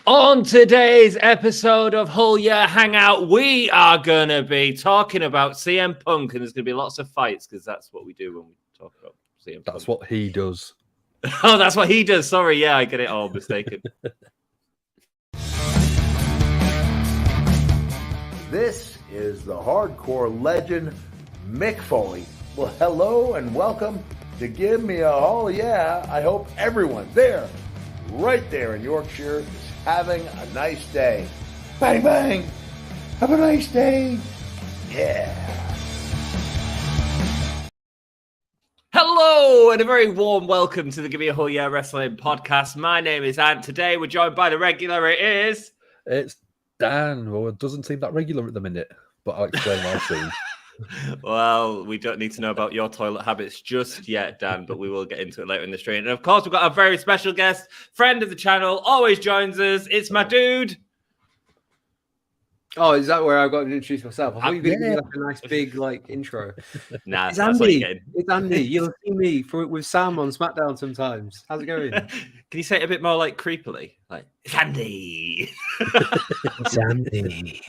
On today's episode of Whole Year Hangout, we are going to be talking about CM Punk, and there's going to be lots of fights because that's what we do when we talk about CM Punk. That's what he does. Oh, that's what he does. Sorry, yeah, I get it all mistaken. This is the hardcore legend, Mick Foley. Well, hello and welcome to Give Me a Whole Yeah. I hope everyone there, right there in Yorkshire, is having a nice day. Bang, bang. Have a nice day. Yeah. Hello, and a very warm welcome to the Give Me a Whole Yeah Wrestling podcast. My name is Ant. Today we're joined by the regular. It's Dan. Well, it doesn't seem that regular at the minute, but I'll explain why soon. Well, we don't need to know about your toilet habits just yet, Dan, but we will get into it later in the stream. And of course, we've got a very special guest, friend of the channel, always joins us. It's my dude. Oh, is that where I've got to introduce myself? I thought you were going to give me like a nice big intro. Nah, It's that's what you're Andy. getting. It's Andy. You'll see me with Sam on SmackDown sometimes. How's it going? Can you say it a bit more creepily? It's Andy. It's Andy.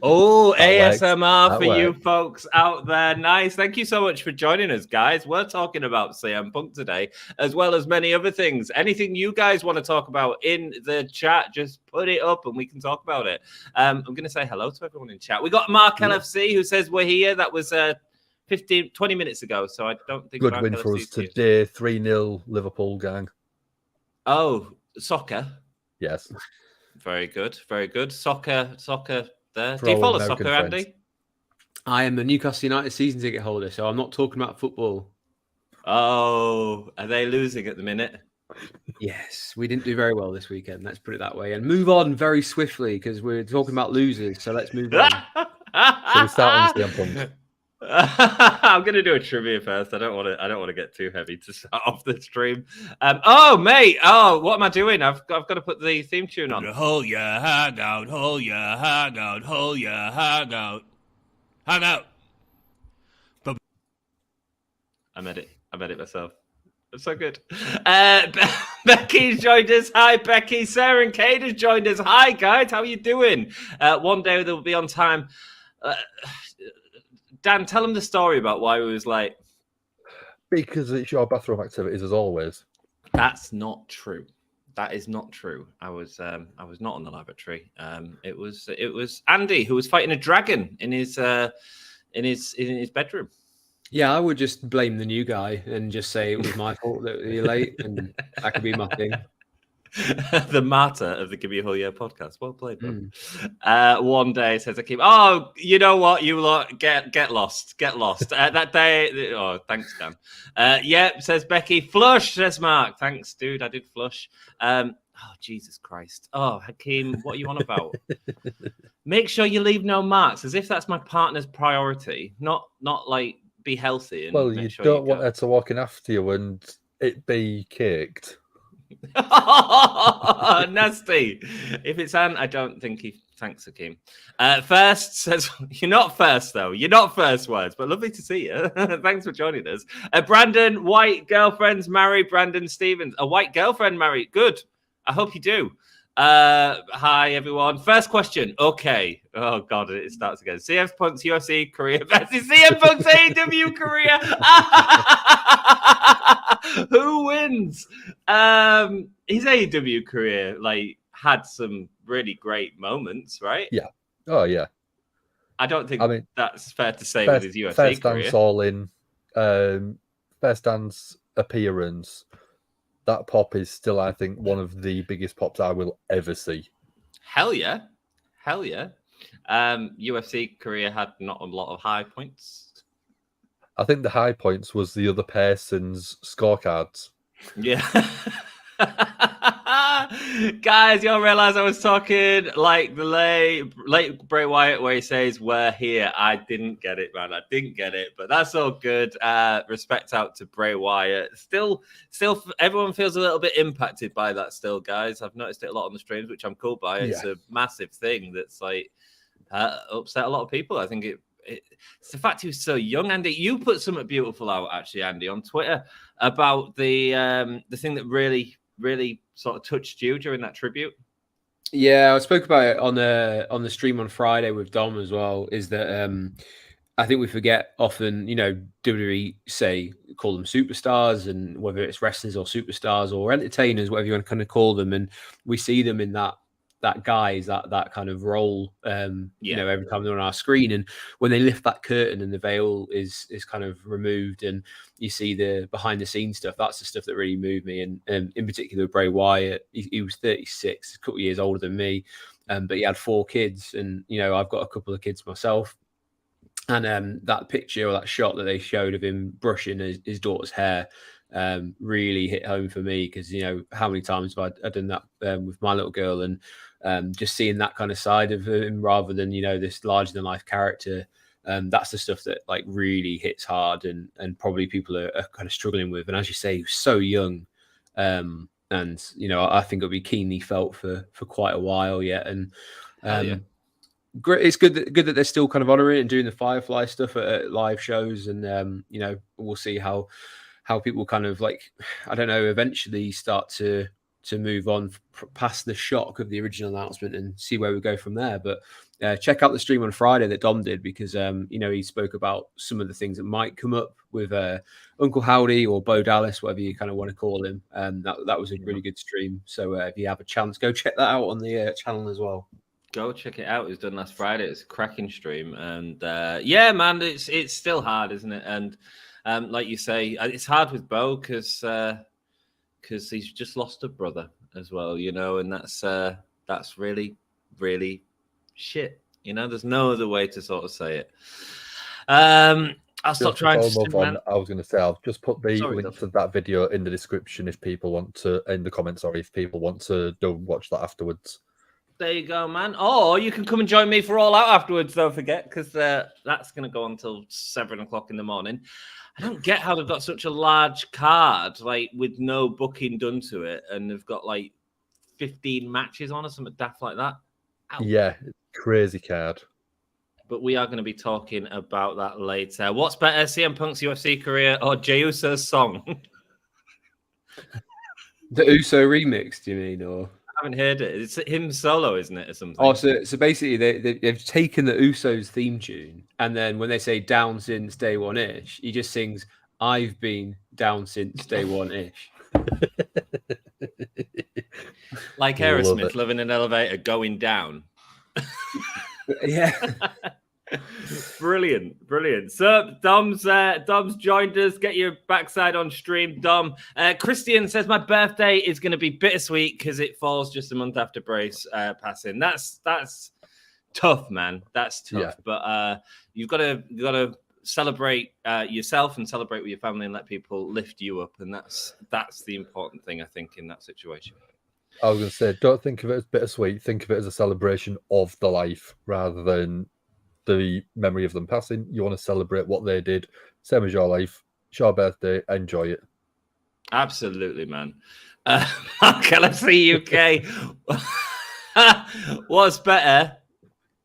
Oh, That ASMR works. for you folks out there. Nice. Thank you so much for joining us, guys. We're talking about CM Punk today, as well as many other things. Anything you guys want to talk about in the chat, just put it up and we can talk about it. I'm going to say hello to everyone in chat. We got Mark LFC who says we're here. That was 20 minutes ago, so I don't think Good Mark win for LFC us is here. today. 3-0 Liverpool gang. Oh, soccer. Yes. Very good. Very good. Soccer there. For Do you all follow American soccer, friends. Andy? I am a Newcastle United season ticket holder, so I'm not talking about football. Oh, are they losing at the minute? Yes, we didn't do very well this weekend. Let's put it that way. And move on very swiftly because we're talking about losers. So let's move on. Shall we start on CM Punk? I'm gonna do a trivia first. I don't want to get too heavy to start off the stream. Oh mate, what am I doing? I've got to put the theme tune on. Whole yeah, hangout, whole yeah, hangout, whole yeah, hangout, hangout. I made it myself. It's so good. Becky's joined us. Hi, Becky. Sarah and Kate has joined us. Hi, guys. How are you doing? One day they'll be on time. Dan, tell them the story about why we was late. Because it's your bathroom activities as always. That's not true. That is not true. I was not on the lavatory. It was Andy who was fighting a dragon in his bedroom. Yeah, I would just blame the new guy and just say it was my fault that you're late, and that could be my thing. The martyr of the Give Me a Whole Year podcast. Well played, bro. One day says Akeem, oh, you know what? You lot get lost. Get lost. That day, oh, thanks, Dan. Yep, says Becky. Flush, says Mark. Thanks, dude. I did flush. Oh, Jesus Christ. Oh, Hakeem, what are you on about? Make sure you leave no marks, as if that's my partner's priority. Not be healthy. And Well, make you sure don't you want go. her to walk in after you and it be caked. Nasty. If it's Ant, I don't think he thanks Hakeem. First says you're not first though. You're not first words, but lovely to see you. Thanks for joining us. Brandon, white girlfriend's married. Brandon Stevens, a white girlfriend married. Good. I hope you do. Hi everyone. First question. Okay. Oh god, it starts again. CM Punk's UFC career versus CM Punk's AEW career. Who wins? His AEW career had some really great moments, right? Yeah. Oh yeah. I don't think that's fair to say First, with his UFC first career. dance all in. First dance appearance. That pop is still, I think, one of the biggest pops I will ever see. Hell yeah. UFC career had not a lot of high points. I think the high points was the other person's scorecards. Yeah. Guys, you'll realize I was talking like the late Bray Wyatt where he says, we're here. I didn't get it, man. I didn't get it, but that's all good. Respect out to Bray Wyatt. Still, everyone feels a little bit impacted by that still, guys. I've noticed it a lot on the streams, which I'm cool by. It's a massive thing that's upset a lot of people. I think it's the fact he was so young. Andy, you put something beautiful out, actually, Andy, on Twitter about the thing that really sort of touched you during that tribute. Yeah, I spoke about it on the stream on Friday with Dom as well. Is that I think we forget often, WWE say call them superstars, and whether it's wrestlers or superstars or entertainers, whatever you want to kind of call them, and we see them in that guise, that kind of role, every time they're on our screen, and when they lift that curtain and the veil is kind of removed, and you see the behind the scenes stuff, that's the stuff that really moved me, and in particular Bray Wyatt, he was 36, a couple of years older than me, but he had 4 kids, and I've got a couple of kids myself. And that picture or that shot that they showed of him brushing his daughter's hair really hit home for me, because how many times have I done that with my little girl, and just seeing that kind of side of him rather than this larger than life character. That's the stuff that like really hits hard, and probably people are kind of struggling with. And as you say, he was so young, and I think it'll be keenly felt for quite a while yet. And great. It's good that they're still kind of honoring it and doing the Firefly stuff at live shows, and we'll see how people kind of like, I don't know, eventually start to move on past the shock of the original announcement and see where we go from there. But check out the stream on Friday that Dom did, because he spoke about some of the things that might come up with Uncle Howdy or Bo Dallas, whatever you kind of want to call him. That was a really good stream. So if you have a chance, go check that out on the channel as well. Go check it out. It was done last Friday. It's a cracking stream, and yeah, man, it's still hard, isn't it? And like you say, it's hard with Bo because he's just lost a brother as well, and that's really, really shit. There's no other way to sort of say it. I'll stop trying to move on. I was going to say, I'll just put the link to that video in the description if people want to, in the comments, if people want to go watch that afterwards. There you go, man. Or you can come and join me for All Out afterwards, don't forget, because that's going to go until 7 o'clock in the morning. I don't get how they've got such a large card, like, with no booking done to it, and they've got, like, 15 matches on or something daft like that. Ow. Yeah, crazy card. But we are going to be talking about that later. What's better, CM Punk's UFC career or Jey Uso's song? The Uso remix, do you mean, or...? I haven't heard it. It's him solo, isn't it, or something? Oh, so basically they've taken the Usos theme tune, and then when they say down since day one-ish, he just sings, I've been down since day one-ish. Like Aerosmith, living in an elevator, going down. Yeah. Brilliant. So Dom's joined us. Get your backside on stream, Dom. Christian says my birthday is going to be bittersweet because it falls just a month after Bray's passing. That's tough, man. That's tough. Yeah. But you've got to celebrate yourself and celebrate with your family and let people lift you up, and that's the important thing, I think, in that situation. I was going to say, don't think of it as bittersweet. Think of it as a celebration of the life rather than the memory of them passing. You want to celebrate what they did, same as your life. It's your birthday, enjoy it. Absolutely, man. LFC UK. What's better,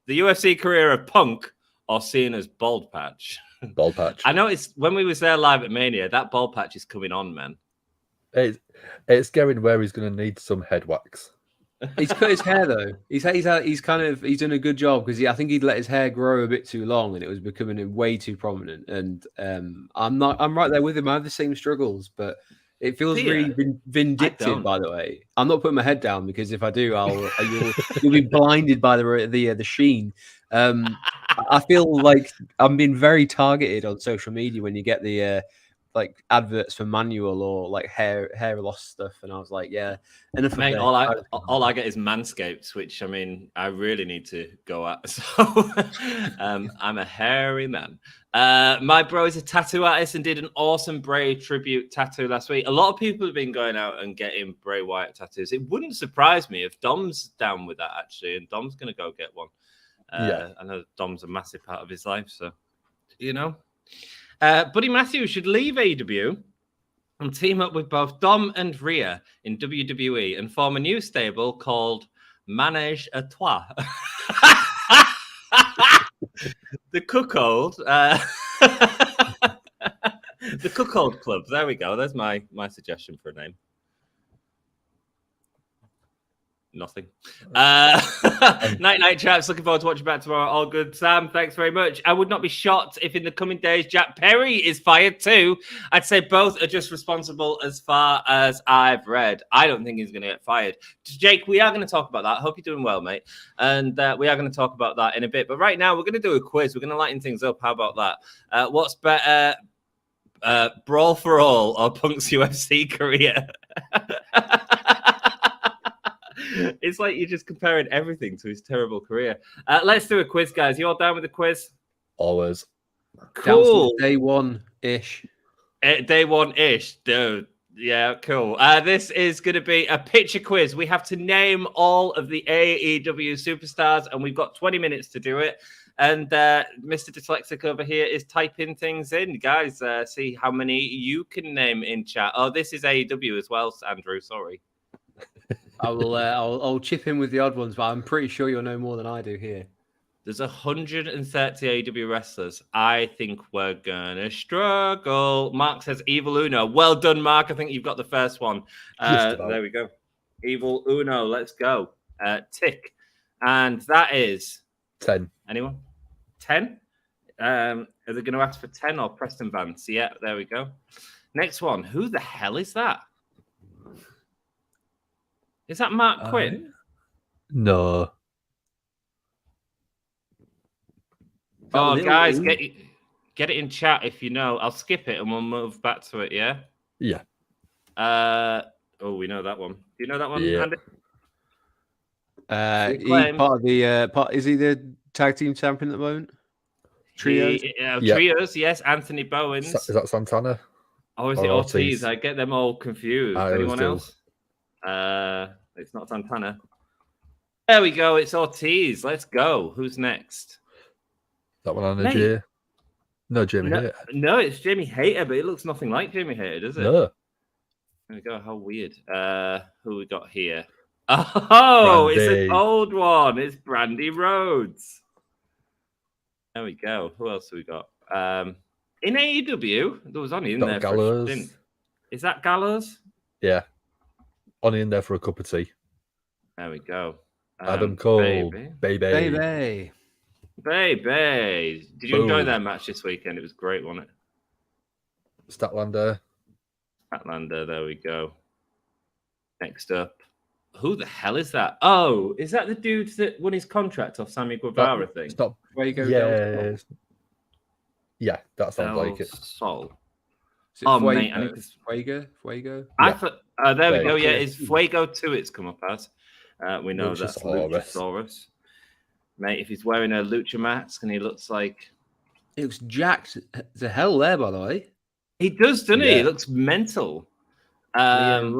the UFC career of Punk or Cena's bald patch? Bald patch. I know it's when we was there live at Mania, that bald patch is coming on, man. It's getting where he's going to need some head wax. He's cut his hair though. He's done a good job, because I think he'd let his hair grow a bit too long and it was becoming way too prominent. And I'm right there with him. I have the same struggles, but it feels really vindictive. By the way, I'm not putting my head down, because if I do, you'll be blinded by the sheen. I feel like I'm being very targeted on social media when you get the like adverts for manual or like hair loss stuff, and I was like, yeah, enough. Mate, all I get is Manscaped, which I mean I really need to go at. So I'm a hairy man. My bro is a tattoo artist and did an awesome Bray tribute tattoo last week. A lot of people have been going out and getting Bray Wyatt tattoos. It wouldn't surprise me if Dom's down with that, actually, and Dom's gonna go get one. I know Dom's a massive part of his life, so Buddy Matthews should leave AEW and team up with both Dom and Rhea in WWE and form a new stable called Manage a Trois. The Cuckold. The Cuckold Club. There we go. There's my suggestion for a name. Nothing. Night, chaps. Looking forward to watching back tomorrow. All good, Sam. Thanks very much. I would not be shocked if in the coming days Jack Perry is fired too. I'd say both are just responsible as far as I've read. I don't think he's going to get fired. Jake, we are going to talk about that. Hope you're doing well, mate. And we are going to talk about that in a bit. But right now, we're going to do a quiz. We're going to lighten things up. How about that? What's better, Brawl for All or Punk's UFC career? It's like you're just comparing everything to his terrible career. Let's do a quiz, guys. You all down with the quiz? Always. Cool. Day one-ish. Day one-ish, dude. Yeah, cool. This is going to be a picture quiz. We have to name all of the AEW superstars, and we've got 20 minutes to do it. And Mr. Dyslexic over here is typing things in. Guys, see how many you can name in chat. Oh, this is AEW as well, Andrew. Sorry. I will. I'll chip in with the odd ones, but I'm pretty sure you'll know more than I do here. There's 130 AEW wrestlers. I think we're gonna struggle. Mark says Evil Uno. Well done, Mark. I think you've got the first one. There we go. Evil Uno. Let's go. Tick. And that is 10. Anyone? 10? Are they going to ask for 10 or Preston Vance? Yeah, there we go. Next one. Who the hell is that? Is that Mark Quinn? No. Oh, guys, get it in chat if you know. I'll skip it and we'll move back to it, yeah? Yeah. We know that one. Do you know that one, Yeah. Andy? He's part of the is he the tag team champion at the moment? Trios? Trios, yes. Anthony Bowens. Is that Santana? Oh, is it Ortiz? I get them all confused. Anyone else? It's not Santana. There we go. It's Ortiz. Let's go. Who's next? That one on J. No, Jamie Hayter. No, it's Jamie Hayter, but it looks nothing like Jamie Hayter, does it? No. There we go. How weird. Who we got here? Oh, Brandy. It's an old one. It's Brandy Rhodes. There we go. Who else have we got? In AEW, there was only in there. Gallows. Is that Gallows? Yeah. Only in there for a cup of tea. There we go. Adam Cole. Baby. Did you enjoy their match this weekend? It was great, wasn't it? Statlander. There we go. Next up. Who the hell is that? Oh, is that the dude that won his contract off Sammy Guevara thing? It's not. Fuego. Yeah, that sounds like it. Sol. Fuego? Mate, I need to... Fuego. I thought. There we go. Yeah, it's Fuego 2. It's come up as. We know that's Luchasaurus. Mate, if he's wearing a lucha mask and he looks like... He looks jacked to hell there, by the way. He does, doesn't he? He looks mental. Leo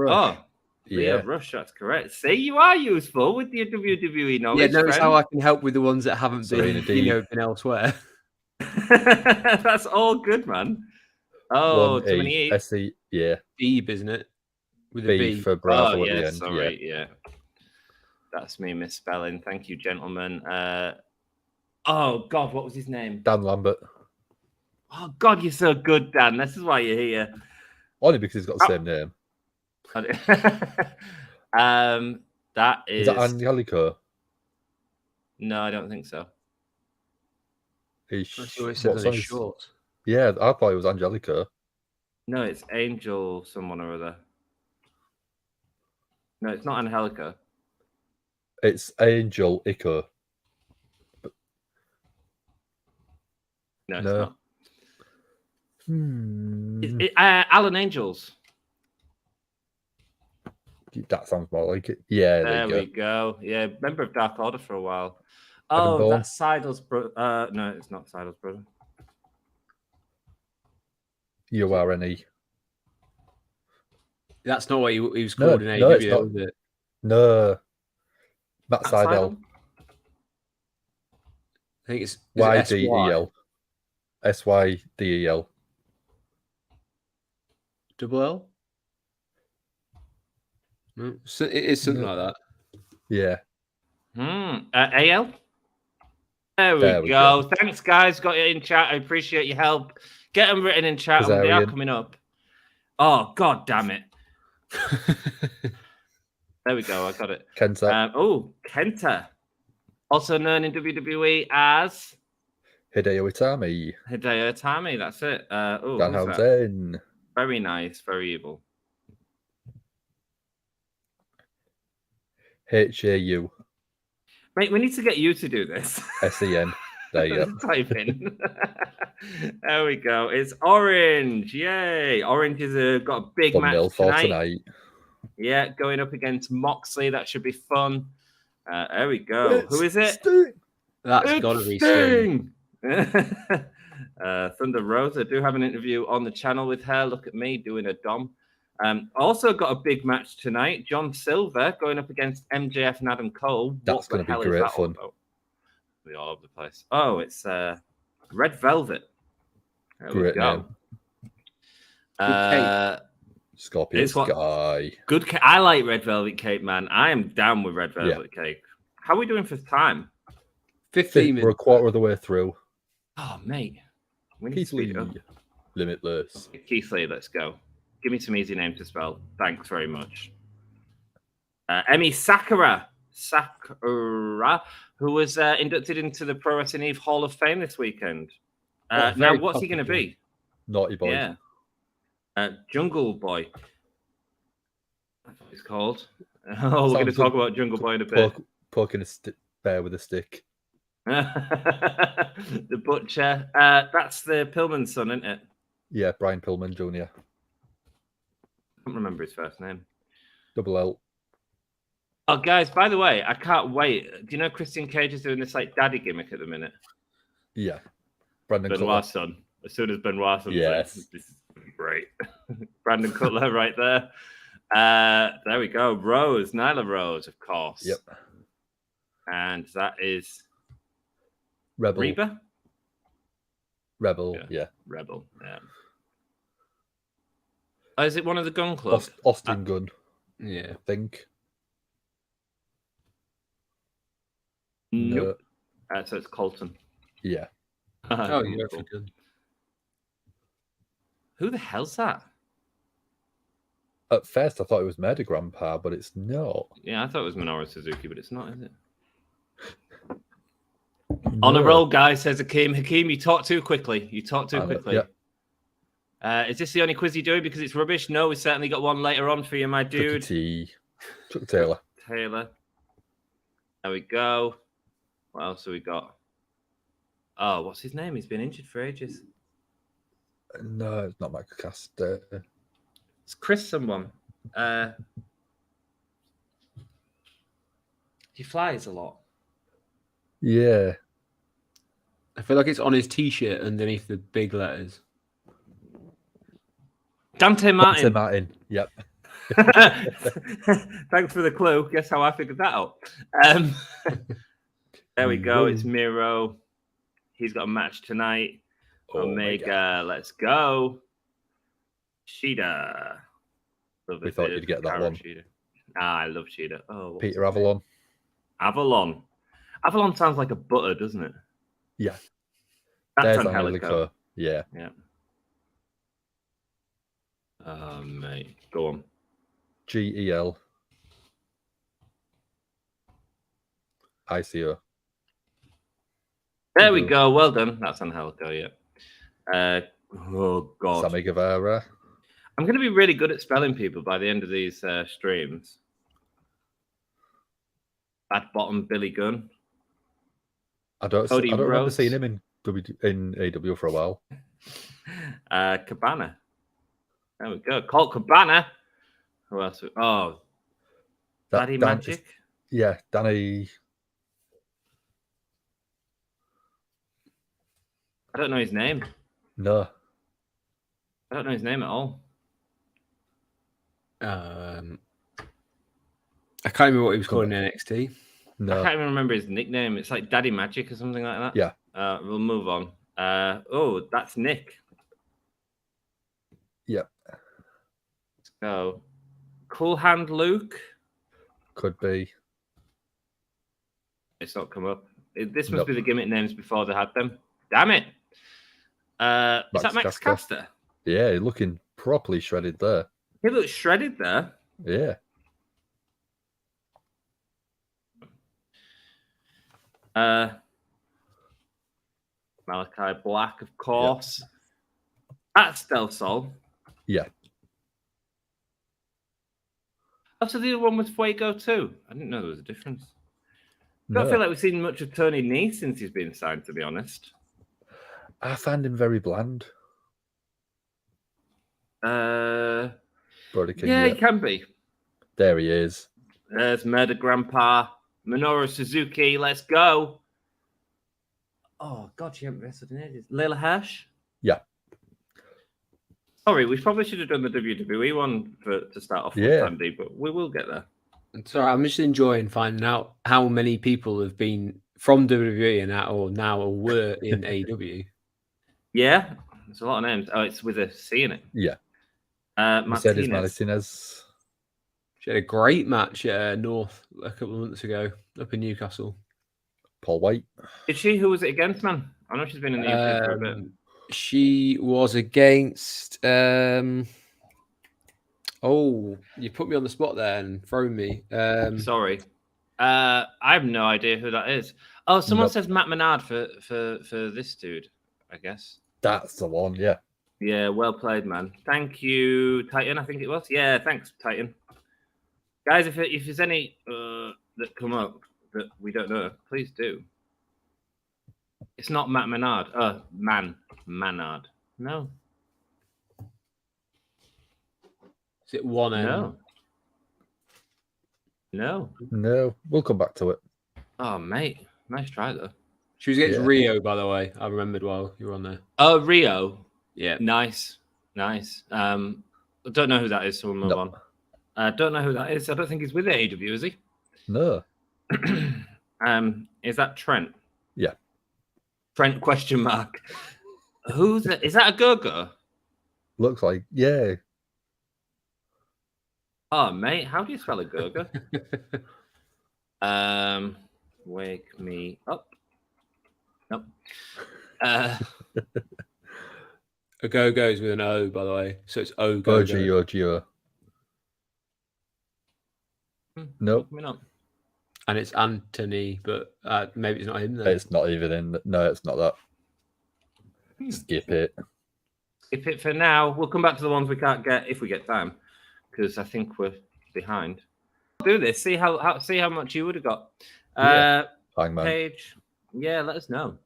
Rush, that's correct. See, you are useful with your WWE knowledge. Yeah, notice how I can help with the ones that haven't been elsewhere. That's all good, man. Oh, too many E. S-E, yeah. Eve, isn't it? With B a B for Bravo at the end. Sorry, yeah. That's me misspelling. Thank you, gentlemen. Oh, God, what was his name? Dan Lambert. Oh, God, you're so good, Dan. This is why you're here. Only because he's got the same name. That is... Is that Angelico? No, I don't think so. That's what it says on his shorts. Yeah, I thought it was Angelico. No, it's Angel someone or other. No, it's not Angelica. It's Angel Ico. No, it's not. Alan Angels. That sounds more like it. Yeah, there we go. Yeah, member of Dark Order for a while. Oh, that's Seidel's brother. No, it's not Seidel's brother. URNE. That's not what he was called in AEW, was it? No. Matt Seidel. I think it's YDEL. SYDEL. Double L? No, so it is something like that. Yeah. AL? There we go. Thanks, guys. Got it in chat. I appreciate your help. Get them written in chat. They are coming up. Oh, God damn it. There we go. I got it. Kenta, Kenta, also known in WWE as Hideo Itami, Hideo Itami. That's it. Who's that? Danhausen, Very nice. Very evil. HAU, Mate, we need to get you to do this. SEN. There you go. Type in. There we go. It's Orange. Yay. Orange is got a big Thumbnail match for tonight. Yeah, going up against Moxley. That should be fun. There we go. Who is it? Sting. That's got to be Sting. Thunder Rosa. Do have an interview on the channel with her. Look at me doing a dom. Also got a big match tonight. John Silver going up against MJF and Adam Cole. That's going to be great fun. We all over the place. Oh, it's Red Velvet. There Great we go. Name. Scorpion Sky. Good. I like Red Velvet Cake, man. I am down with Red Velvet Cake. How are we doing for time? 15 minutes. We're a quarter of the way through. Oh, mate. We need Keith to speed Lee, it up. Limitless. Keith Lee, let's go. Give me some easy names to spell. Thanks very much. Emi Sakura, who was inducted into the Pro Wrestling Eve Hall of Fame this weekend. Now, what's he going to be? Naughty Boy. Yeah. Jungle Boy. That's what it's called. Oh, we're going to talk about Jungle Boy in a bit. Poking a bear with a stick. The Butcher. That's the Pillman's son, isn't it? Yeah, Brian Pillman Jr. I can't remember his first name. Double L. Oh, guys, by the way, I can't wait. Do you know Christian Cage is doing this like daddy gimmick at the minute? Yeah. Benoit's son. As soon as Benoit's son, yes. This is great. Brandon Cutler right there. There we go. Rose, Nyla Rose, of course. Yep. And that is Rebel. Reba? Rebel, yeah. Rebel, yeah. Oh, is it one of the Gun Club? Austin Gunn. Yeah. I think. Nope. So it's Colton. Yeah. Oh, yeah. Cool. Who the hell's that? At first, I thought it was Murder Grandpa, but it's not. Yeah, I thought it was Minoru Suzuki, but it's not, is it? No. On a roll, guys, says Hakeem. Hakeem, you talk too quickly. Yeah. Is this the only quiz you're doing because it's rubbish? No, we certainly got one later on for you, my dude. Chuck Taylor. There we go. What else have we got? Oh, what's his name? He's been injured for ages. No, it's not Michael Caster. It's Chris someone. He flies a lot. Yeah. I feel like it's on his t-shirt underneath the big letters. Dante Martin. Dante Martin, yep. Thanks for the clue. Guess how I figured that out. There we go. It's Miro. He's got a match tonight. Omega, let's go. Shida. We thought you'd get that one. Shida. I love Shida. Oh, Peter Avalon. Avalon sounds like a butter, doesn't it? Yeah. That's Angelico. Yeah. Oh, mate. Go on. GEL. ICO. There we go. Well done. That's Angelico, yeah. Oh, God. Sammy Guevara. I'm going to be really good at spelling people by the end of these streams. Bad Bottom Billy Gunn. I don't remember seeing him in AEW for a while. Cabana. There we go. Colt Cabana. Who else? Oh, Daddy Magic. Yeah, Danny. I don't know his name. No. I don't know his name at all. I can't remember what he was called in NXT. No. I can't even remember his nickname. It's like Daddy Magic or something like that. Yeah. We'll move on. That's Nick. Yep. Let's go. Cool Hand Luke. Could be. It's not come up. This must be the gimmick names before they had them. Damn it. Is that Max Caster? Yeah, looking properly shredded there. He looks shredded there. Yeah. Malachi Black, of course. That's Del Sol. Yeah. Oh, so the other one was Fuego too. I didn't know there was a difference. I No. don't feel like we've seen much of Tony Nese since he's been signed, to be honest. I find him very bland. Brody King, yeah, he can be. There he is. There's Murder Grandpa, Minoru Suzuki. Let's go. Oh God, she hasn't wrestled in ages. Layla Hirsch. Yeah. Sorry, we probably should have done the WWE one to start off with, Andy, but we will get there. Sorry, I'm just enjoying finding out how many people have been from WWE and now or were in AEW. Yeah, there's a lot of names. Oh, it's with a C in it. Yeah. Mercedes Martinez. She had a great match at North a couple of months ago up in Newcastle. Paul White. Is she? Who was it against, man? I know she's been in the UK for a bit. She was against. Oh, you put me on the spot there and thrown me. Sorry, I have no idea who that is. Oh, someone says Matt Menard for this dude. I guess that's the one. Yeah. Yeah. Well played, man. Thank you, Titan. I think it was. Yeah. Thanks, Titan. Guys, if there's any that come up that we don't know, please do. It's not Matt Menard. Manard. No. Is it one N? No. We'll come back to it. Oh, mate. Nice try, though. She was against Rio, by the way. I remembered while you were on there. Oh, Rio. Yeah. Nice. I don't know who that is, so we'll move on. I don't know who that is. I don't think he's with AEW, is he? No. Is that Trent? Yeah. Trent ? Who's that? Is that a go-go? Looks like, yeah. Oh, mate, how do you spell a go-go? Wake me up. Nope. A go-go is with an O, by the way. So it's O-go-go. O-G-O-G-O. Nope. And it's Anthony, but maybe it's not him then. It's not even in. No, it's not that. Skip it. Skip it for now. We'll come back to the ones we can't get if we get time, because I think we're behind. Do this. See how much you would have got. Hangman. Page. Yeah, let us know.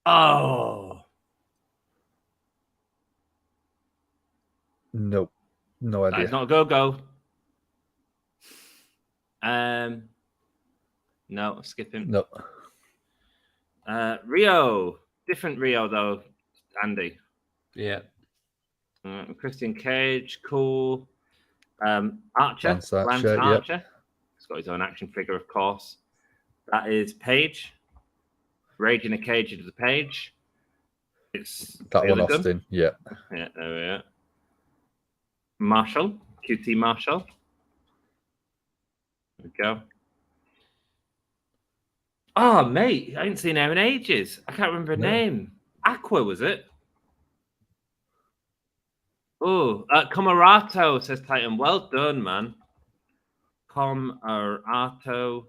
Oh. Nope. No idea. It's not a go-go. No, skip him. No. Rio. Different Rio, though, Andy. Yeah. Christian Cage, cool. Archer. Lance Archer. Yep. He's got his own action figure, of course. That is Page. Rage in a Cage into the Page. It's that really one, Austin. Yeah. Yeah, there we are. Marshall. QT Marshall. There we go. Oh, mate, I haven't seen her in ages. I can't remember her name. Aqua, was it? Oh, Comarato, says Titan. Well done, man. Comarato.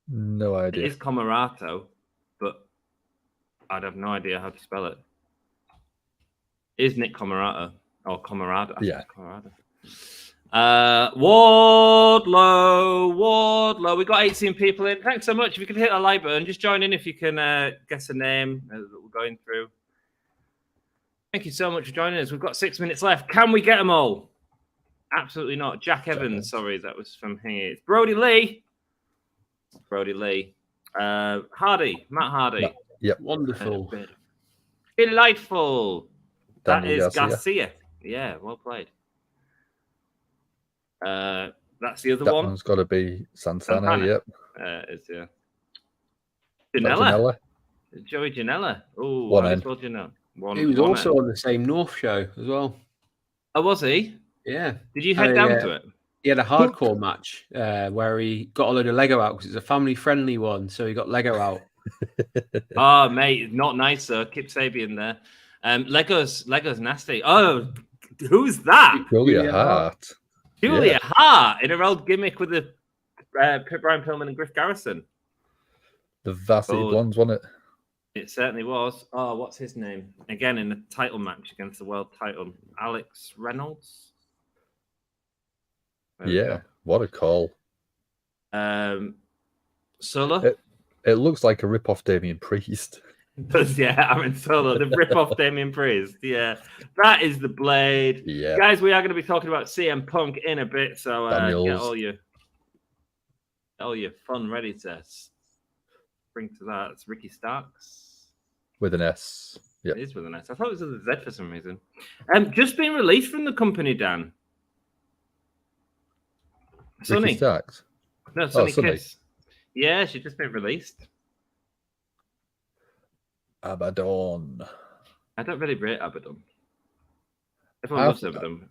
No idea. It is Comarato, but I'd have no idea how to spell it. Is Nick Comarato? Or Comarato? Yeah. Comarato. Wardlow. We got 18 people in. Thanks so much. If you can hit that like button, just join in if you can guess a name that we're going through. Thank you so much for joining us. We've got 6 minutes left. Can we get them all? Absolutely not. Jack Evans. Sorry, that was from here. It's Brody Lee. Hardy. Matt Hardy. Yep. Wonderful. Delightful. That Daniel is Garcia. Yeah, well played. That's the other that one. That one's got to be Santana. Yep. It's Janela. Joey Janela. Oh, one end. Well, Janela. He was also on the same North show as well. Oh, was he? Yeah. Did you head down to it? He had a hardcore match where he got a load of Lego out because it's a family-friendly one, so he got Lego out. Oh, mate, not nice, sir. Kip Sabian there. Lego's nasty. Oh, who's that? Julia Hart. Julia Hart in her old gimmick with the Brian Pillman and Griff Garrison. The Varsity Oh. Blondes, wasn't it? It certainly was. Oh, what's his name? Again, in the title match against the world title, Alex Reynolds. There we Yeah, go. what a call. Solo? It looks like a rip-off Damien Priest. Yeah, I mean, Solo, the rip-off Damien Priest. Yeah, that is the Blade. Yeah. Guys, we are going to be talking about CM Punk in a bit, so get Daniels. all your fun ready to bring to that. It's Ricky Starks. With an S. Yeah. It is with an S. I thought it was with a Z for some reason. Just been released from the company, Dan. Sonny. Ricky Starks. No, Sonny Sonny. Kiss. Yeah, she's just been released. Abaddon. I don't really rate Abaddon. Everyone loves Abaddon.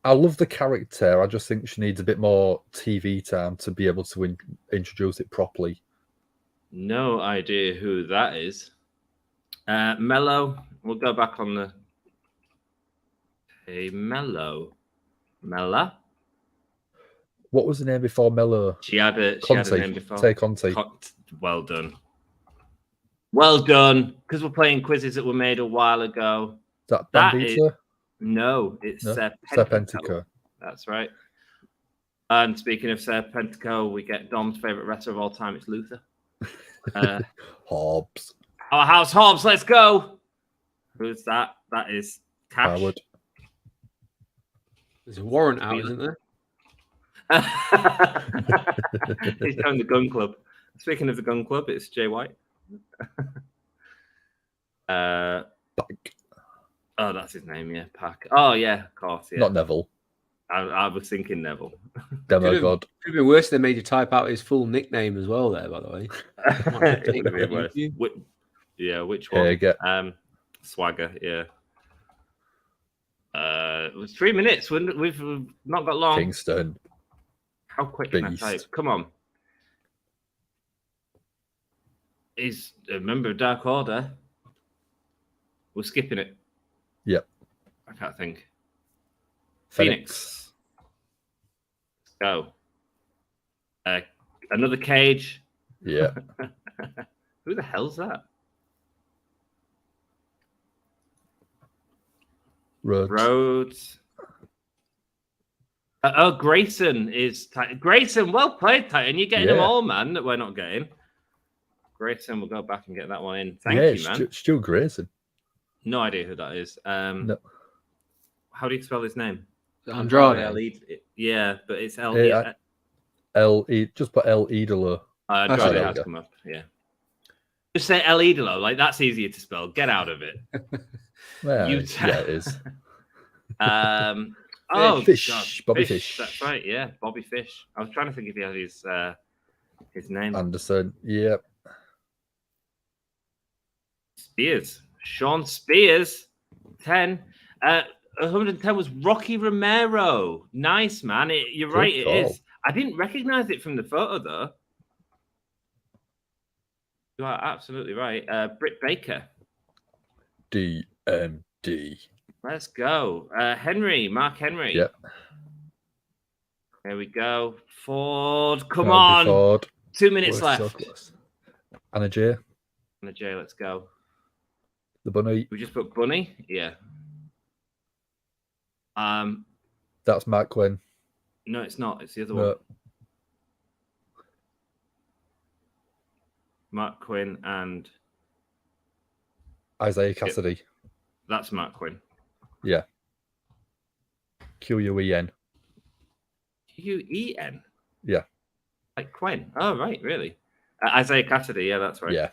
I love the character. I just think she needs a bit more TV time to be able to introduce it properly. No idea who that is. Mello. We'll go back on the... Hey, Mello. Mella? What was the name before Mello? She had a name before. Tay Conti. Well done. Well done. Because we're playing quizzes that were made a while ago. Is that Bandita? No, it's No? Serpentico. That's right. And speaking of Serpentico, we get Dom's favorite wrestler of all time. It's Luther. Hobbs. Our house Hobbs, let's go. Who's that? That is Cash. Howard. There's a warrant out, isn't there? He's joined the Gun Club. Speaking of the Gun Club, it's Jay White. Pac. Oh, that's his name, yeah. Pac. Oh, yeah, of course, yeah. Not Neville. I was thinking Neville. Demo God. Could have been worse. They made you type out his full nickname as well there, by the way. It could be worse. Yeah, which one? Swagger, yeah. It was 3 minutes. We've not got long. Kingston. How quick can Beast. I type? Come on. He's a member of Dark Order. We're skipping it. Yep. I can't think. Phoenix. Let's go. Another Cage. Yeah. Who the hell's that? Rhodes. Grayson is Titan. Grayson, well played, Titan. You're getting them all, man, that we're not getting. Grayson, we'll go back and get that one in. Thank you, man. Stu Grayson. No idea who that is. No. How do you spell his name? Andrade. Yeah, but it's L. L-E. Just put L-E-D-L-O. Andrade has come up, yeah. Just say El Idolo. Like, that's easier to spell. Get out of it. Well, yeah, it is. Fish. God. Fish. Bobby Fish. That's right, yeah. Bobby Fish. I was trying to think if he had his name. Anderson. Yep. Spears. Sean Spears. 10. 110 was Rocky Romero. Nice, man. You're right, it is. I didn't recognize it from the photo, though. You are absolutely right. Britt Baker. DMD. Let's go. Mark Henry. Yep. There we go. Ford. Come on. Ford. 2 minutes left. So Anna J. Anna J, let's go. The Bunny. We just put Bunny? Yeah. That's Matt Quinn. No, it's not. It's the other one. Mark Quinn and Isaiah Cassidy. That's Mark Quinn. Yeah. Queen. Quen? Yeah. Like Quinn. Oh, right, really? Isaiah Cassidy, yeah, that's right. Yeah.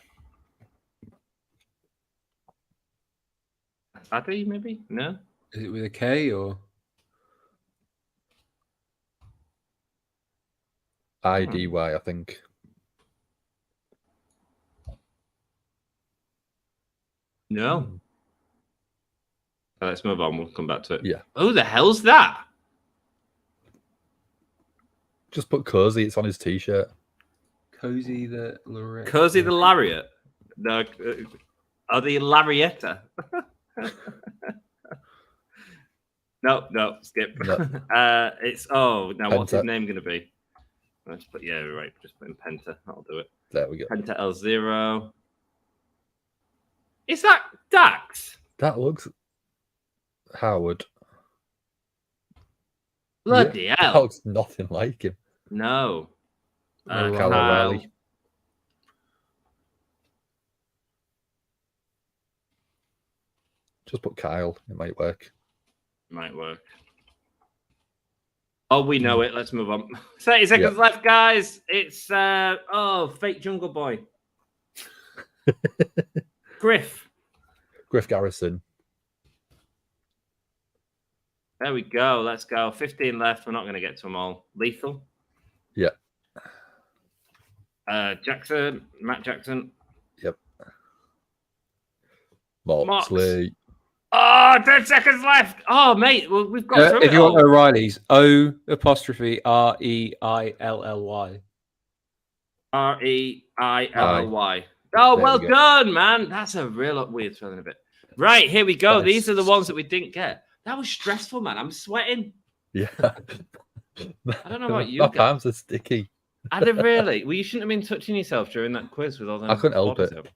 Addy, maybe? No? Is it with a K or? IDY, I think. No. Let's move on. We'll come back to it. Yeah. Who the hell's that? Just put Cozy. It's on his t-shirt. Cozy the Lariat. Cozy the Lariat. No. The Larietta. No, skip. No. It's now what's his Penta. name going to be? Let's put right. Just put in Penta. That'll do it. There we go. Penta L0. Is that Dax? That looks Howard. Bloody That hell! looks nothing like him. No. Kyle Kyle. O'Reilly. Just put Kyle. It might work. Might work. Oh, we know it. Let's move on. 30 seconds left, guys. It's fake Jungle Boy. Griff Garrison. There we go. Let's go. 15 left. We're not going to get to them all. Lethal. Yeah. Matt Jackson. Yep. Moxley. Oh, 10 seconds left. Oh, mate. Well, we've got through if it you all. want O'Reilly's, O''Reilly. Reilly. Oh, well done, man. That's a real weird spelling of it. Right, here we go. These are the ones that we didn't get. That was stressful, man. I'm sweating. Yeah. I don't know about you My guys. palms are sticky. I did really. Well, you shouldn't have been touching yourself during that quiz with all them. I couldn't help it.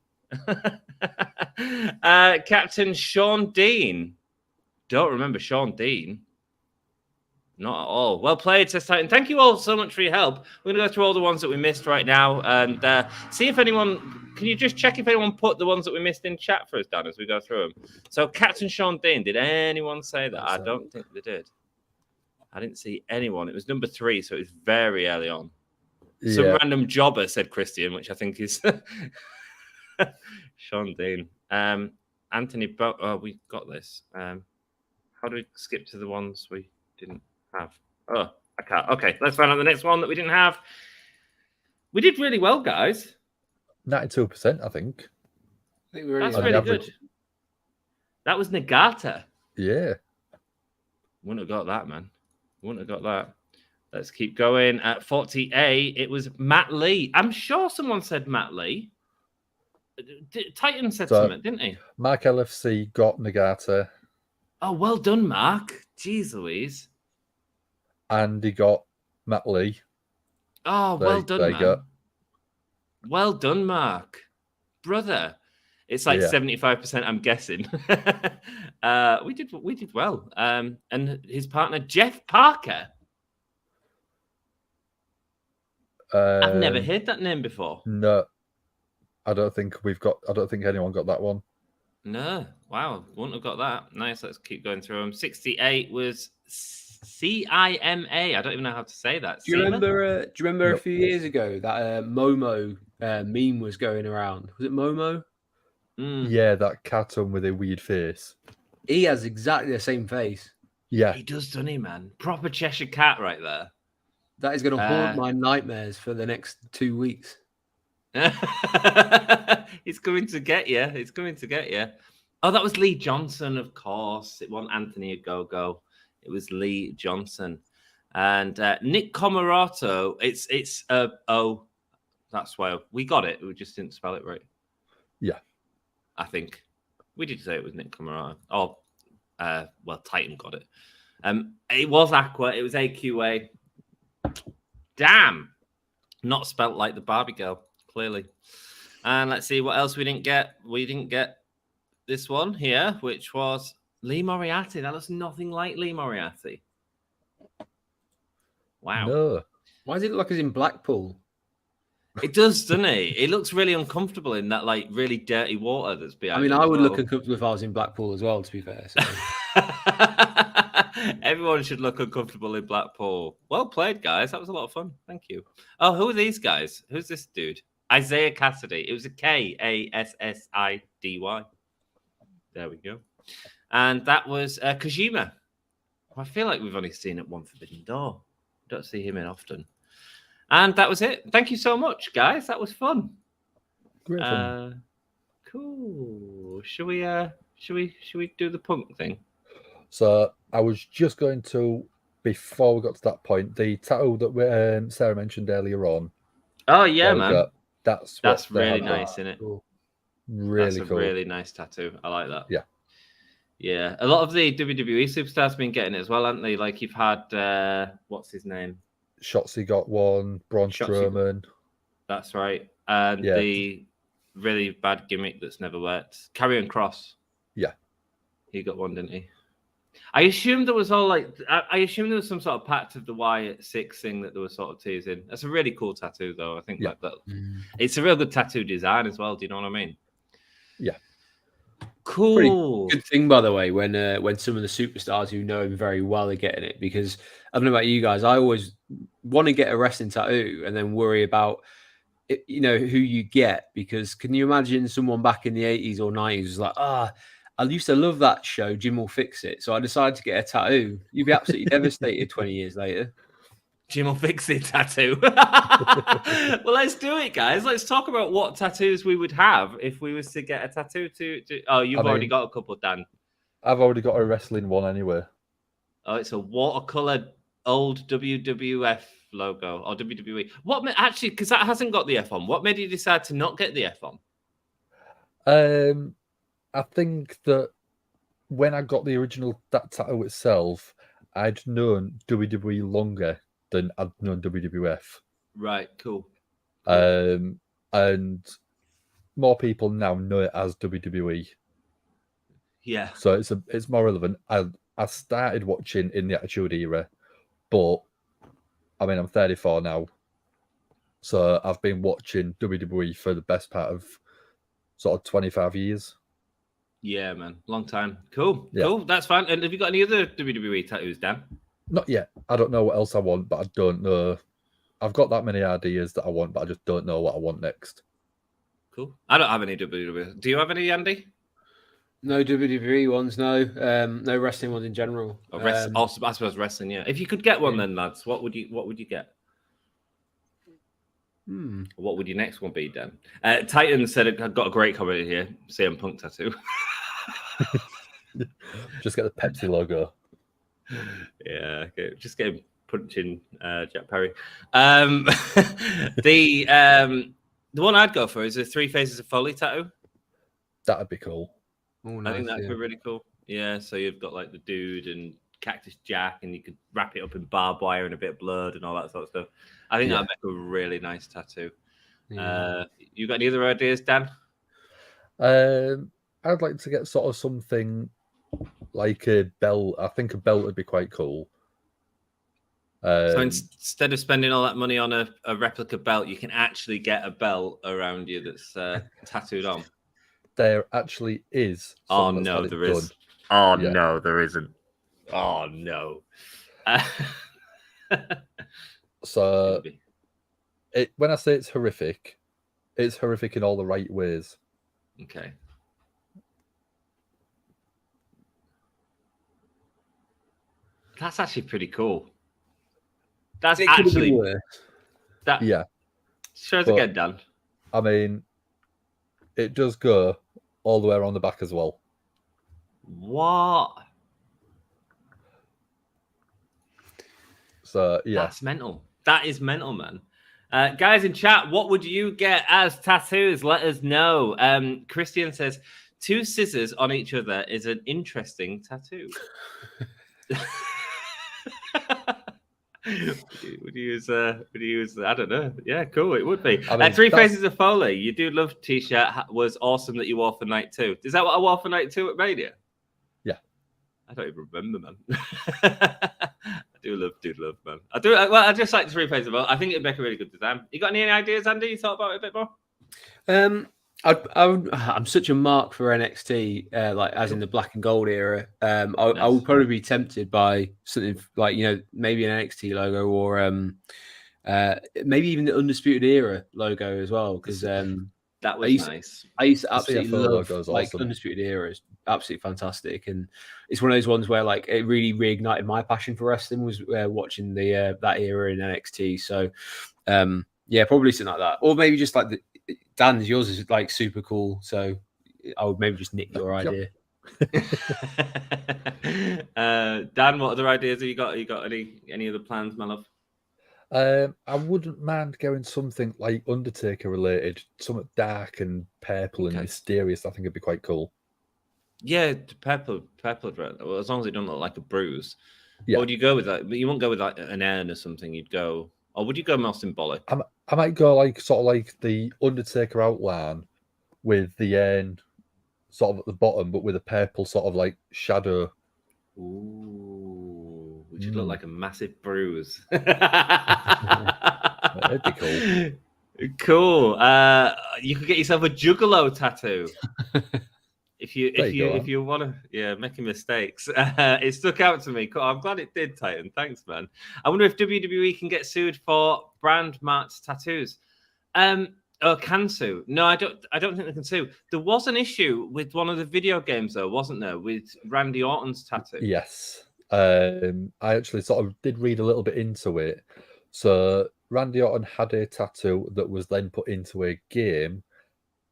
Captain Sean Dean. Don't remember Sean Dean. Not at all. Well played, Says Titan. Thank you all so much for your help. We're going to go through all the ones that we missed right now and see if anyone... Can you just check if anyone put the ones that we missed in chat for us, Dan, as we go through them? So, Captain Sean Dean, did anyone say that? I don't think they did. I didn't see anyone. It was number 3, so it was very early on. Some random jobber, said Christian, which I think is Sean Dean. Anthony, we got this. How do we skip to the ones we didn't have? Oh, I can't. Okay, let's find out the next one that we didn't have. We did really well, guys. 92%, I think. I think we really That's really good. That was Nagata. Yeah. Wouldn't have got that, man. Wouldn't have got that. Let's keep going. At 40A, it was Matt Lee. I'm sure someone said Matt Lee. Titan said something, didn't he? Mark LFC got Nagata. Oh, well done, Mark. Jeez Louise. And he got Matt Lee. Oh, well done, man. Go. Well done, Mark. Brother. It's like 75%, I'm guessing. We did well. And his partner, Jeff Parker. I've never heard that name before. No. I don't think anyone got that one. No. Wow. Wouldn't have got that. Nice. Let's keep going through them. 68 was CIMA. I don't even know how to say that. Do you remember a few years ago that Momo meme was going around? Was it Momo? Yeah, that cartoon with a weird face. He has exactly the same face. Yeah. He does, doesn't he, man? Proper Cheshire Cat right there. That is going to haunt my nightmares for the next 2 weeks. He's coming to get you. He's coming to get you. Oh, that was Lee Johnson, of course. It wasn't Anthony Ogogo. It was Lee Johnson. And Nick Comarato, it's O. That's why we got it. We just didn't spell it right. Yeah. I think. We did say it was Nick Comarato. Oh, well, Titan got it. It was Aqua. It was AQA. Damn. Not spelt like the Barbie girl, clearly. And let's see what else we didn't get. We didn't get this one here, which was Lee Moriarty. That looks nothing like Lee Moriarty. Wow. No. Why does it look like he's in Blackpool? It does, doesn't it? It looks really uncomfortable in that like really dirty water that's behind. I mean, I would look uncomfortable if I was in Blackpool as well, to be fair. So. Everyone should look uncomfortable in Blackpool. Well played, guys. That was a lot of fun. Thank you. Oh, who are these guys? Who's this dude? Isaiah Cassidy. It was a Kassidy. There we go. And that was Kojima. I feel like we've only seen it one Forbidden Door. Don't see him in often. And that was it. Thank you so much, guys. That was fun. Great fun. Cool. Should we do the punk thing? So I was just going to, before we got to that point, the tattoo that Sarah mentioned earlier on. Oh yeah, man. That's really nice, isn't it? Really That's a cool. really nice tattoo. I like that. Yeah. Yeah, a lot of the WWE superstars have been getting it as well, haven't they? Like you've had what's his name? Shotzi got one. Braun Shotzi. Strowman. That's right. And Yeah. the really bad gimmick that's never worked. Karrion Kross. Yeah. He got one, didn't he? I assumed there was all like I assumed there was some sort of Pact of the Wyatt 6 thing that they were sort of teasing. That's a really cool tattoo, though. I think Yeah. that it's a real good tattoo design as well. Do you know what I mean? Yeah. Cool. Good thing, by the way, when some of the superstars who know him very well are getting it, because I don't know about you guys, I always want to get a wrestling tattoo and then worry about it, you know, who you get, because can you imagine someone back in the 80s or 90s was like, I used to love that show, Jim Will Fix It, so I decided to get a tattoo. You'd be absolutely devastated 20 years later. Jim will fix it tattoo. Well, let's do it, guys. Let's talk about what tattoos we would have if we was to get a tattoo. Oh, you've already got a couple, Dan. I've already got a wrestling one anyway. Oh, it's a watercolor old WWF logo or WWE. What actually? Because that hasn't got the F on. What made you decide to not get the F on? I think that when I got the original tattoo itself, I'd known WWE longer than I'd known WWF. Right, cool. And more people now know it as WWE. Yeah. So it's more relevant. I started watching in the Attitude Era, but I mean I'm 34 now, so I've been watching WWE for the best part of sort of 25 years. Yeah, man, long time. Cool, Yeah. Cool. That's fine. And have you got any other WWE tattoos, Dan? Not yet. I don't know what else I want, but I don't know. I've got that many ideas that I want, but I just don't know what I want next. Cool. I don't have any WWE. Do you have any, Andy? No WWE ones, no. No wrestling ones in general. Also, I suppose wrestling. Yeah. If you could get one, then lads, what would you get? What would your next one be, Dan? Titan said I've got a great comment here. CM Punk tattoo. Just get the Pepsi logo. Yeah, okay. Just get him punching Jack Perry. The one I'd go for is a 3 Faces of Foley tattoo. That'd be cool. Oh, I think that'd be really cool. Yeah, so you've got like the dude and Cactus Jack, and you could wrap it up in barbed wire and a bit of blood and all that sort of stuff. I think that'd make a really nice tattoo. Yeah. You got any other ideas, Dan? I'd like to get sort of something like a belt. I think a belt would be quite cool. So instead of spending all that money on a replica belt, you can actually get a belt around you that's tattooed on. There actually is. Oh no, there is. Oh no, there isn't. Oh no. So when I say it's horrific in all the right ways. Okay. That's actually pretty cool. That's actually that. Yeah. Show us again, Dan. I mean, it does go all the way around the back as well. What? So yeah, that's mental. That is mental, man. Guys in chat, what would you get as tattoos? Let us know. Christian says 2 scissors on each other is an interesting tattoo. Would you use? I don't know. Yeah, cool. It would be. I mean, 3 Faces of Foley. You do love t-shirt. Was awesome that you wore for night 2. Is that what I wore for night 2 at Mania? Yeah. I don't even remember, man. I do love, man. I do. Well, I just like 3 Faces of Foley. I think it'd make a really good design. You got any ideas, Andy? You thought about it a bit more? I'm such a mark for NXT, like as in the black and gold era. I would probably be tempted by something like, you know, maybe an NXT logo or maybe even the Undisputed Era logo as well, because that was nice. I used to absolutely love like awesome. Undisputed Era is absolutely fantastic, and it's one of those ones where like it really reignited my passion for wrestling was watching the that era in NXT. So yeah, probably something like that, or maybe just like the Dan's, yours is like super cool, so I would maybe just nick your idea. Dan, what other ideas have you got? You got any other plans, my love? I wouldn't mind going something like Undertaker related, something dark and purple and mysterious. I think it'd be quite cool. Yeah, purple red. Well, as long as it doesn't look like a bruise. Yeah. Or would you go with that? But you won't go with like an urn or something. You'd go, or would you go more symbolic? I might go like sort of like the Undertaker outline with the urn sort of at the bottom, but with a purple sort of like shadow. Ooh, which would look like a massive bruise. That'd be cool. Cool. You could get yourself a juggalo tattoo. If you want to, making mistakes. It stuck out to me. Cool. I'm glad it did, Titan. Thanks, man. I wonder if WWE can get sued for brand marked tattoos. Or can sue? No, I don't think they can sue. There was an issue with one of the video games, though, wasn't there, with Randy Orton's tattoo? Yes. I actually sort of did read a little bit into it. So Randy Orton had a tattoo that was then put into a game,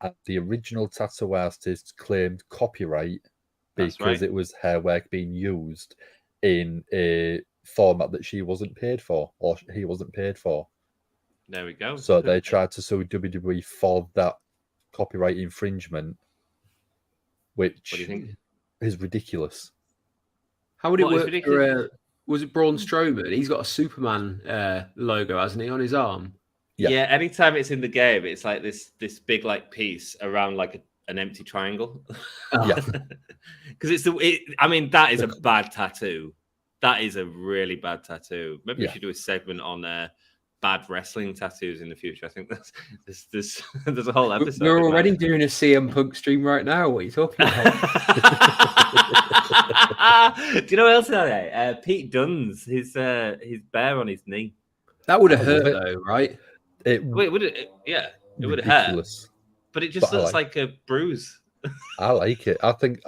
and the original tattoo artist claimed copyright because it was her work being used in a format that she wasn't paid for, or he wasn't paid for. There we go. So they tried to sue WWE for that copyright infringement, which What do you think? is ridiculous. How would it work for, was it Braun Strowman? He's got a Superman logo, hasn't he, on his arm? Yeah, anytime it's in the game, it's like this big like piece around like an empty triangle. Yeah. Because I mean, that is a bad tattoo. That is a really bad tattoo. Maybe we should do a segment on bad wrestling tattoos in the future. I think there's a whole episode. We're already doing a CM Punk stream right now. What are you talking about? Do you know what else is there? Pete Dunne's his bear on his knee. That would have hurt though, right? Wait, would it? Yeah, it would have hurt. But it just looks like a bruise. I like it. I think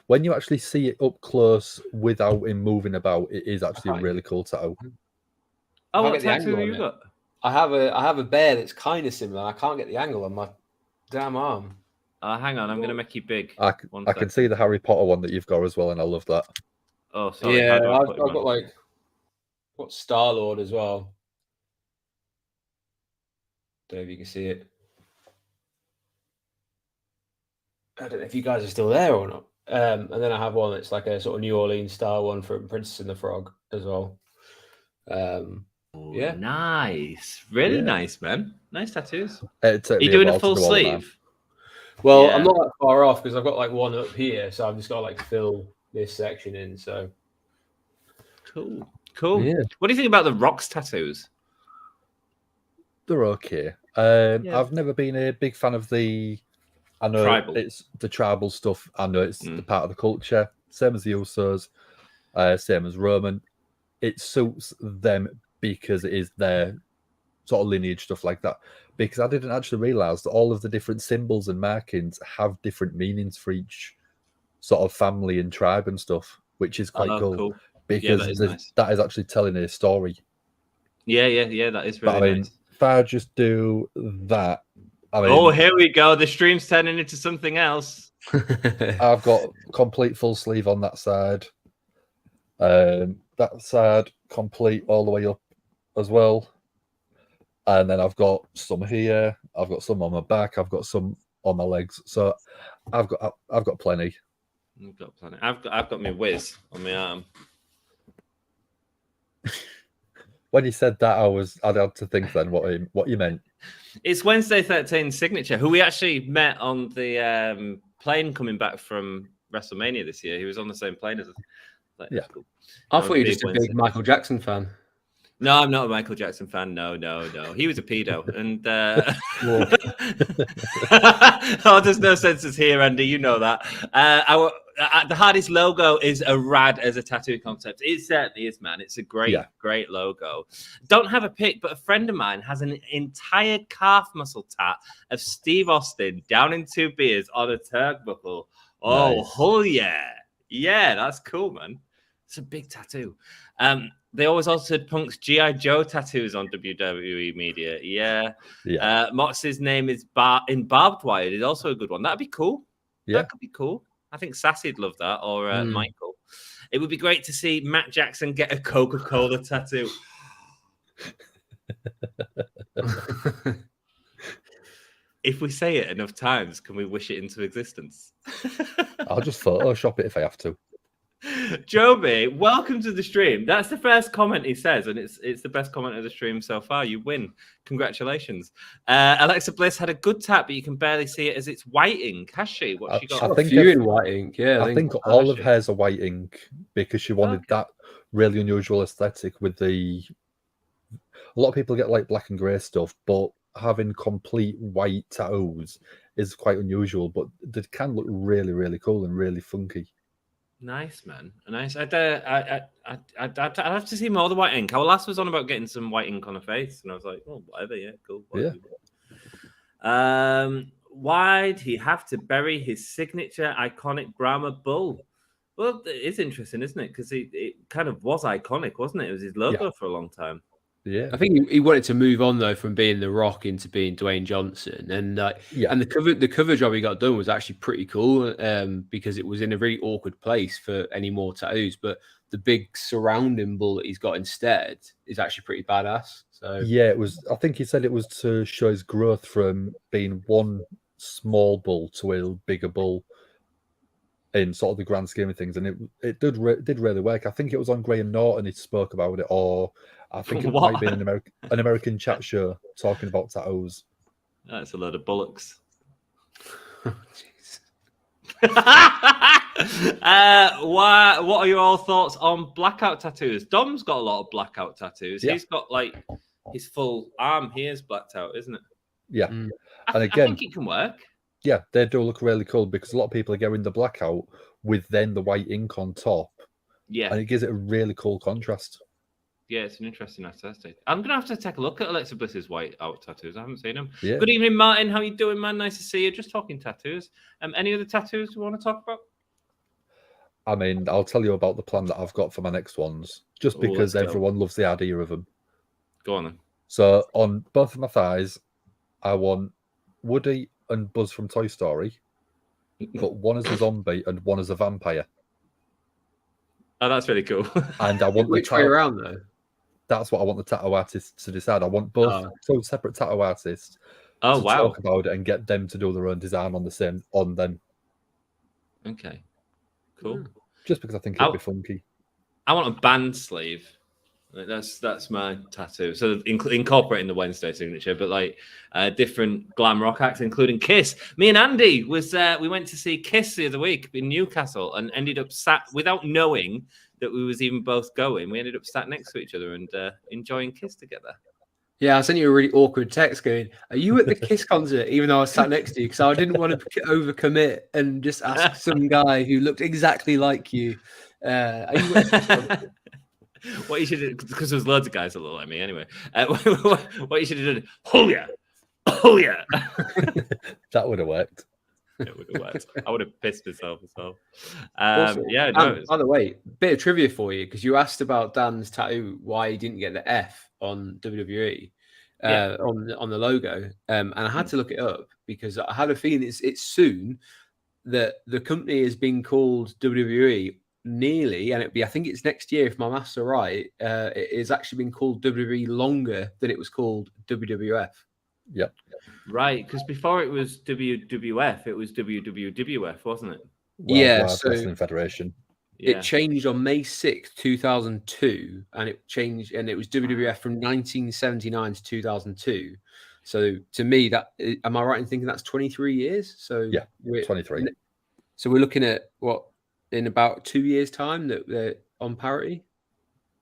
when you actually see it up close without him moving about, it is actually a really cool tattoo. Oh, what tattoo have you got? I have a bear that's kind of similar. I can't get the angle on my damn arm. Hang on, I'm going to make you big. I can see the Harry Potter one that you've got as well, and I love that. Oh, sorry. Yeah, I've got like what Star-Lord as well. Don't know if you can see it. I don't know if you guys are still there or not. And then I have one that's like a sort of New Orleans style one from Princess and the Frog as well. Yeah, nice, really nice, man. Nice tattoos. Are you doing a full sleeve? Well, I'm not that far off because I've got like one up here, so I've just got to like fill this section in. So cool. Yeah. What do you think about the Rock's tattoos? They're okay. I've never been a big fan of I know tribal. It's the tribal stuff. I know it's the part of the culture. Same as the Usos, same as Roman. It suits them because it is their sort of lineage, stuff like that. Because I didn't actually realize that all of the different symbols and markings have different meanings for each sort of family and tribe and stuff, which is quite cool. Because that is actually telling a story. Yeah, that is really nice. If I just do that, here we go. The stream's turning into something else. I've got complete full sleeve on that side. That side complete all the way up as well. And then I've got some here. I've got some on my back. I've got some on my legs. So I've got plenty. You've got plenty. I've got my whiz on my arm. When you said that, I'd had to think then what you meant. It's Wednesday 13 signature, who we actually met on the plane coming back from WrestleMania this year. He was on the same plane as us. Yeah. Cool. I thought you were just a big Michael Jackson fan. No, I'm not a Michael Jackson fan. No. He was a pedo. And oh, there's no censors here, Andy. You know that. The Hardest logo is as a tattoo concept. It certainly is, man. It's a great logo. Don't have a pic, but a friend of mine has an entire calf muscle tat of Steve Austin down in 2 beers on a turnbuckle. Oh, nice. Hell yeah. Yeah, that's cool, man. It's a big tattoo. They always also had Punk's G.I. Joe tattoos on WWE Media. Yeah. Mox's name is in Barbed Wire. It's also a good one. That'd be cool. Yeah. That could be cool. I think Sassy'd love that, or Michael. It would be great to see Matt Jackson get a Coca-Cola tattoo. if we say it enough times, can we wish it into existence? I'll just Photoshop it if I have to. Joby, welcome to the stream. That's the first comment he says, and it's the best comment of the stream so far. You win. Congratulations. Alexa Bliss had a good tap, but you can barely see it as it's white ink. Has she? What she got? I think a few in white ink. Yeah, I think all of hers are white ink because she wanted that really unusual aesthetic with the. A lot of people get like black and grey stuff, but having complete white tattoos is quite unusual. But they can look really, really cool and really funky. Nice, man. Nice. I'd have to see more of the white ink. Our last was on about getting some white ink on her face, and I was like, oh, whatever, yeah, cool. Whatever. Yeah. Why'd he have to bury his signature iconic Brahma bull? Well, it's interesting, isn't it? Because it kind of was iconic, wasn't it? It was his logo for a long time. Yeah, I think he wanted to move on though from being The Rock into being Dwayne Johnson, and and the cover job he got done was actually pretty cool because it was in a really awkward place for any more tattoos. But the big surrounding bull that he's got instead is actually pretty badass. So yeah, it was. I think he said it was to show his growth from being one small bull to a bigger bull in sort of the grand scheme of things, and it did really work. I think it was on Graham Norton he spoke about it, or I think it might be an American chat show talking about tattoos. That's a load of bollocks. What are your all thoughts on blackout tattoos? Dom's got a lot of blackout tattoos. Yeah. He's got like his full arm here is blacked out, isn't it? Yeah. And again, I think it can work. Yeah, they do look really cool because a lot of people are getting the blackout with then the white ink on top. Yeah. And it gives it a really cool contrast. Yeah, it's an interesting aesthetic. I'm going to have to take a look at Alexa Bliss's white out tattoos. I haven't seen them. Yeah. Good evening, Martin. How you doing, man? Nice to see you. Just talking tattoos. Any other tattoos you want to talk about? I mean, I'll tell you about the plan that I've got for my next ones, just because everyone loves the idea of them. Go on then. So on both of my thighs, I want Woody and Buzz from Toy Story, but one as a zombie and one as a vampire. Oh, that's really cool. And I want which way around though? That's what I want the tattoo artists to decide. I want both two separate tattoo artists to talk about it and get them to do their own design on them. Okay, cool. Just because I think it'd be funky. I want a band sleeve. That's my tattoo. So incorporating the Wednesday signature, but like different glam rock acts, including Kiss. Me and Andy we went to see Kiss the other week in Newcastle and ended up sat without knowing that we was even both going. We ended up sat next to each other and enjoying Kiss together. Yeah, I sent you a really awkward text going, "Are you at the Kiss concert?" Even though I was sat next to you, because I didn't want to overcommit and just ask some guy who looked exactly like you. Are you at the Kiss concert? What you should do, because there's loads of guys that look like me anyway. What you should have done, oh yeah. That would have worked. It would have worked. I would have pissed myself as well. Also, by the way, bit of trivia for you, because you asked about Dan's tattoo, why he didn't get the F on WWE on the logo, and I had to look it up because I had a feeling it's soon that the company is being called WWE. Nearly, and I think it's next year if my maths are right. It has actually been called WWE longer than it was called WWF. Yep. Right, because before it was WWF, it was WWF, wasn't it? Worldwide Wrestling Federation. Yeah. It changed on May 6th, 2002, and it was WWF from 1979 to 2002. So to me, am I right in thinking that's 23 years? So yeah, 23. So we're looking at what? In about 2 years' time that they're on parity.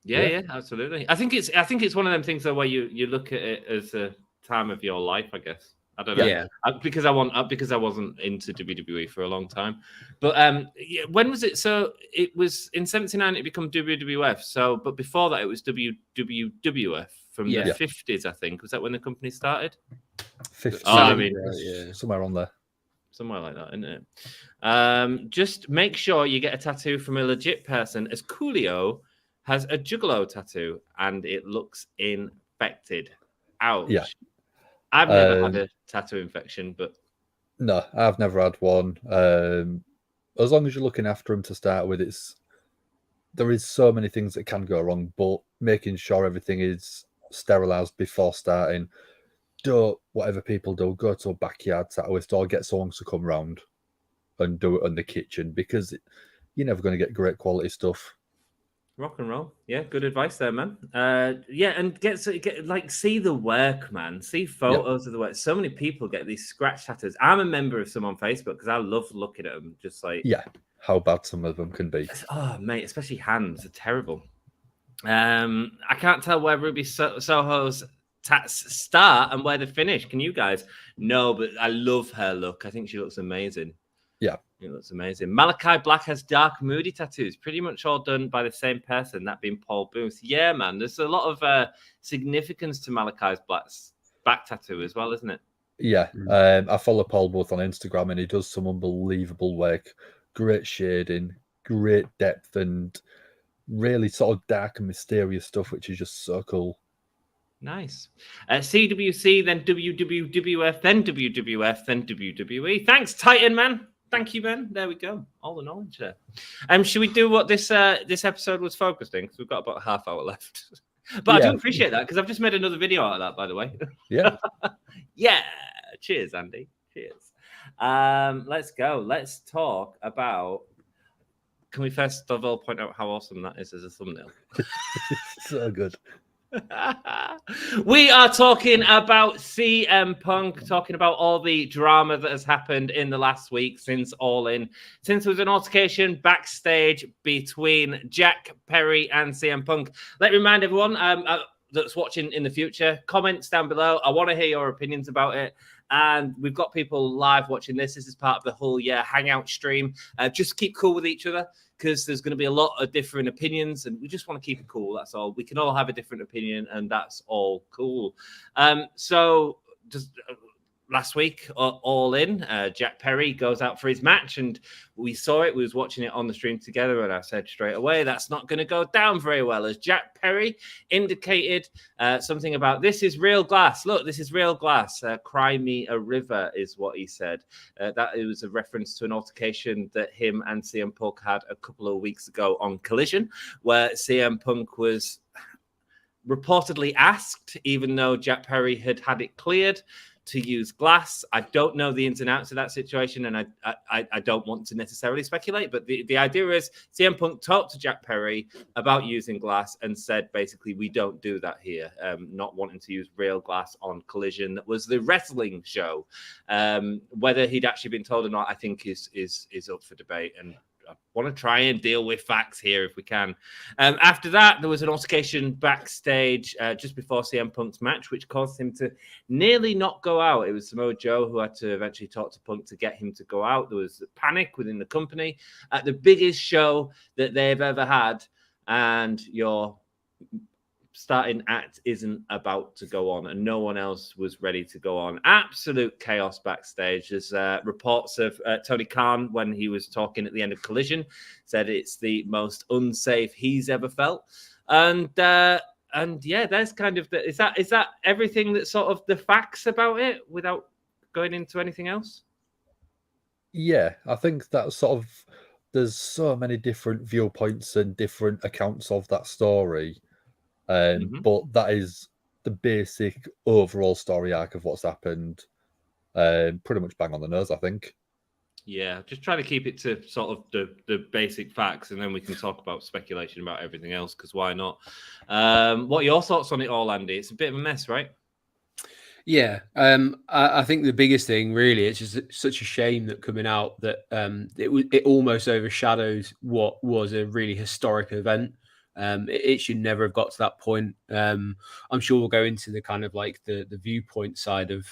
Yeah, absolutely. I think it's one of them things though where you look at it as a time of your life, I guess. I don't know. Yeah. Because I wasn't into WWE for a long time. But when was it? So it was in 79 it became WWF. So but before that it was WWF from the 50s, I think. Was that when the company started? 50s. Oh, I mean, somewhere on there. Somewhere like that, isn't it? Just make sure you get a tattoo from a legit person, as Coolio has a juggalo tattoo and it looks infected. Ouch. Yeah. I've never had a tattoo infection, but... No, I've never had one. As long as you're looking after them to start with, there is so many things that can go wrong, but making sure everything is sterilised before starting. don't, whatever people do, go to a backyard Tattooist or get someone to come round and do it in the kitchen, because you're never going to get great quality stuff. Rock and roll. Yeah, good advice there, man. Yeah, and get like see the work, man. See photos of the work. So many people get these scratch tattoos. I'm a member of some on Facebook because I love looking at them. Just like how bad some of them can be. Oh, mate, especially hands are terrible. I can't tell where Ruby Soho's tats start and where they finish. Can you guys? No, but I love her look. I think she looks amazing. Yeah. It looks amazing. Malachi Black has dark, moody tattoos, pretty much all done by the same person, that being Paul Booth. Yeah, man, there's a lot of significance to Malachi Black's back tattoo as well, isn't it? Yeah. I follow Paul Booth on Instagram, and he does some unbelievable work. Great shading, great depth, and really sort of dark and mysterious stuff, which is just so cool. Nice. CWC, then WWF, then WWF, then WWE. Thanks, Titan, man. Thank you, man. There we go. All the knowledge there. Should we do what this episode was focused in? Because we've got about a half hour left. But I do appreciate that, because I've just made another video out of that, by the way. Yeah. Yeah. Cheers, Andy. Cheers. Let's go. Let's talk about... Can we first of all point out how awesome that is as a thumbnail? So good. We are talking about CM Punk, talking about all the drama that has happened in the last week since All In, since there was an altercation backstage between Jack Perry and CM Punk. Let me remind everyone that's watching in the future, comments down below. I want to hear your opinions about it. And we've got people live watching this. This is part of the whole Hangout stream. Just keep cool with each other, because there's going to be a lot of different opinions, and we just want to keep it cool. That's all. We can all have a different opinion, and that's all cool. So just last week, All In, Jack Perry goes out for his match, and we saw it. We was watching it on the stream together, and I said straight away, that's not going to go down very well, as Jack Perry indicated something about, this is real glass. Look, this is real glass. Cry me a river is what he said. That it was a reference to an altercation that him and CM Punk had a couple of weeks ago on Collision, where CM Punk was reportedly asked, even though Jack Perry had it cleared, to use glass. I don't know the ins and outs of that situation, and I don't want to necessarily speculate, but the idea is CM Punk talked to Jack Perry about using glass and said, basically, we don't do that here, not wanting to use real glass on Collision. That was the wrestling show. Whether he'd actually been told or not, I think is up for debate, and I want to try and deal with facts here if we can. After that, there was an altercation backstage just before CM Punk's match, which caused him to nearly not go out. It was Samoa Joe who had to eventually talk to Punk to get him to go out. There was panic within the company at the biggest show that they've ever had, and your starting act isn't about to go on, and no one else was ready to go on. Absolute chaos backstage. There's reports of Tony Khan, when he was talking at the end of Collision, said it's the most unsafe he's ever felt. And yeah, there's kind of is that everything that's sort of the facts about it without going into anything else? Yeah, I think that's sort of, there's so many different viewpoints and different accounts of that story. But that is the basic overall story arc of what's happened. Pretty much bang on the nose, I think. Yeah, just try to keep it to sort of the basic facts, and then we can talk about speculation about everything else, because why not? What are your thoughts on it all, Andy? It's a bit of a mess, right? Yeah, I think the biggest thing really, it's just such a shame that coming out that it almost overshadows what was a really historic event. It should never have got to that point. I'm sure we'll go into the kind of like the viewpoint side of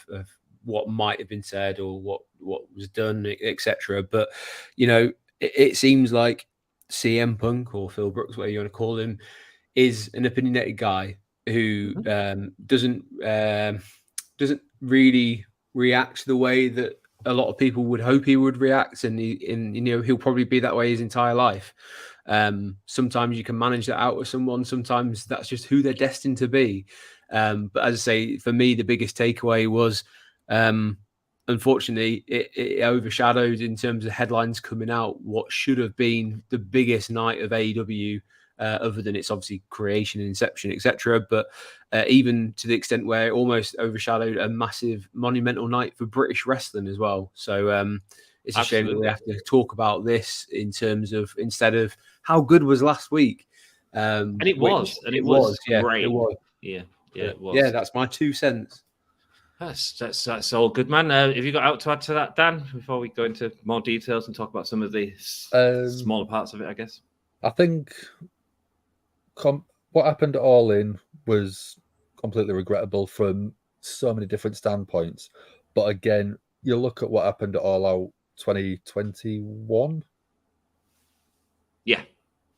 what might have been said or what was done, etc. But you know, it seems like CM Punk, or Phil Brooks, whatever you want to call him, is an opinionated guy who doesn't really react the way that a lot of people would hope he would react, and you know, he'll probably be that way his entire life. Sometimes you can manage that out with someone. Sometimes that's just who they're destined to be. But as I say, for me, the biggest takeaway was, unfortunately, it overshadowed, in terms of headlines coming out, what should have been the biggest night of AEW other than its obviously creation, inception, etc. But even to the extent where it almost overshadowed a massive monumental night for British wrestling as well. So it's a shame that we have to talk about this in terms of instead of how good was last week. And it was great. It was. Yeah, it was. Yeah, that's my 2 cents. That's all good, man. Have you got out to add to that, Dan? Before we go into more details and talk about some of the smaller parts of it, I guess. I think what happened at All In was completely regrettable from so many different standpoints. But again, you look at what happened at All Out 2021. Yeah.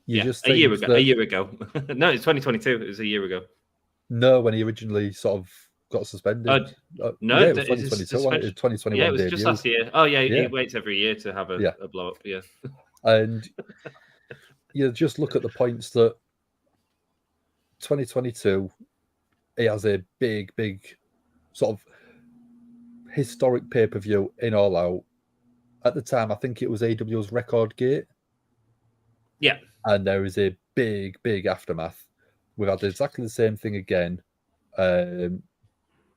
Just a year ago. No, it's 2022. It was a year ago. No, when he originally sort of got suspended. No, it was 2022. It was 2021. Yeah, it was just last year. Oh, yeah, yeah. He waits every year to have a blow up. Yeah. And you just look at the points that 2022, he has a big sort of historic pay-per-view in All Out. At the time, I think it was AEW's Record Gate. Yeah. And there is a big aftermath. We've had exactly the same thing again.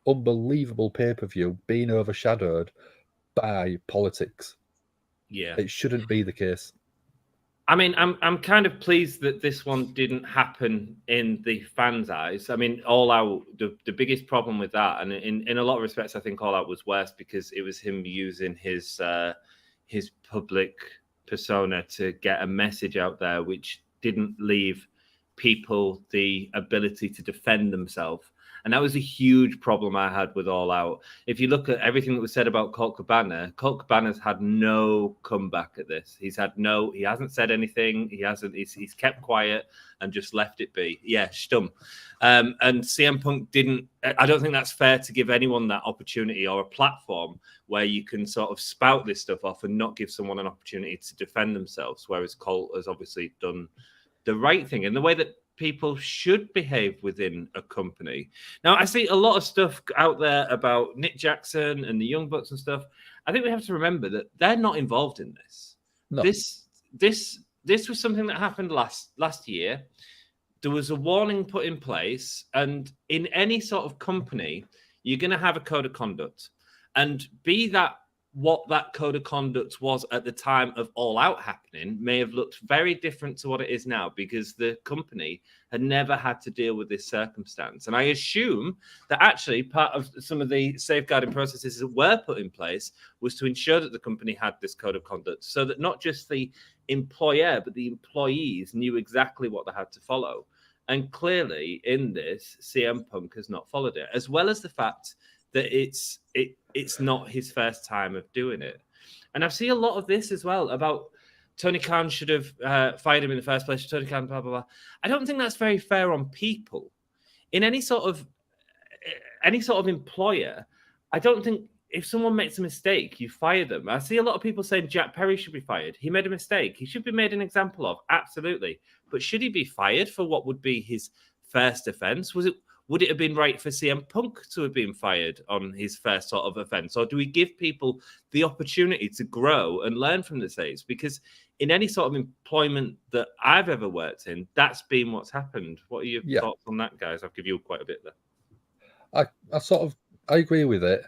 Unbelievable pay-per-view being overshadowed by politics. Yeah. It shouldn't be the case. I mean, I'm kind of pleased that this one didn't happen in the fans' eyes. I mean, All Out, the biggest problem with that, and in a lot of respects, I think All Out was worse because it was him using his public persona to get a message out there, which didn't leave people the ability to defend themselves. And that was a huge problem I had with All Out. If you look at everything that was said about Colt Cabana's had no comeback at this. He hasn't said anything. He's kept quiet and just left it be. Yeah, stum. And CM Punk didn't. I don't think that's fair to give anyone that opportunity or a platform where you can sort of spout this stuff off and not give someone an opportunity to defend themselves. Whereas Colt has obviously done the right thing in the way that people should behave within a company. Now, I see a lot of stuff out there about Nick Jackson and the Young Bucks and stuff. I think we have to remember that they're not involved in this. No. This was something that happened last year. There was a warning put in place, and in any sort of company, you're going to have a code of conduct. And be that what that code of conduct was at the time of All Out happening may have looked very different to what it is now because the company had never had to deal with this circumstance. And I assume that actually part of some of the safeguarding processes that were put in place was to ensure that the company had this code of conduct so that not just the employer, but the employees knew exactly what they had to follow. And clearly in this, CM Punk has not followed it, as well as the fact that it's not his first time of doing it. And I've seen a lot of this as well about Tony Khan should have fired him in the first place. Tony Khan, blah, blah, blah. I don't think that's very fair on people. In any sort of employer, I don't think if someone makes a mistake, you fire them. I see a lot of people saying Jack Perry should be fired. He made a mistake. He should be made an example of. Absolutely. But should he be fired for what would be his first offense? Would it have been right for CM Punk to have been fired on his first sort of offense? Or do we give people the opportunity to grow and learn from the mistakes? Because in any sort of employment that I've ever worked in, that's been what's happened. What are your thoughts on that, guys? I'll give you quite a bit there. I agree with it.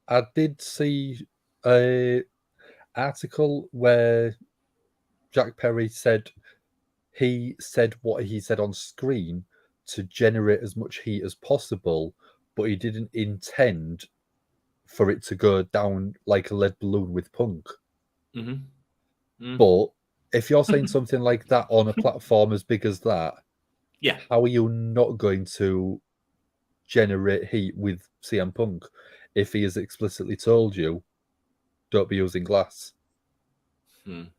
I did see an article where Jack Perry said he said what he said on screen to generate as much heat as possible, but he didn't intend for it to go down like a lead balloon with Punk. Mm-hmm. Mm. But if you're saying something like that on a platform as big as that, how are you not going to generate heat with CM Punk if he has explicitly told you don't be using glass? And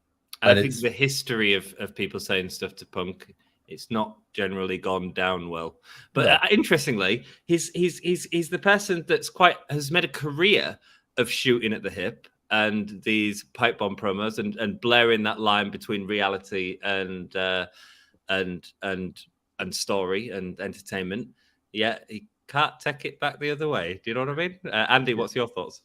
I think the history of people saying stuff to Punk, it's not generally gone down well. But interestingly, he's the person has made a career of shooting at the hip and these pipe bomb promos and blaring that line between reality and story and entertainment. Yeah, he can't take it back the other way. Do you know what I mean? Andy, what's your thoughts?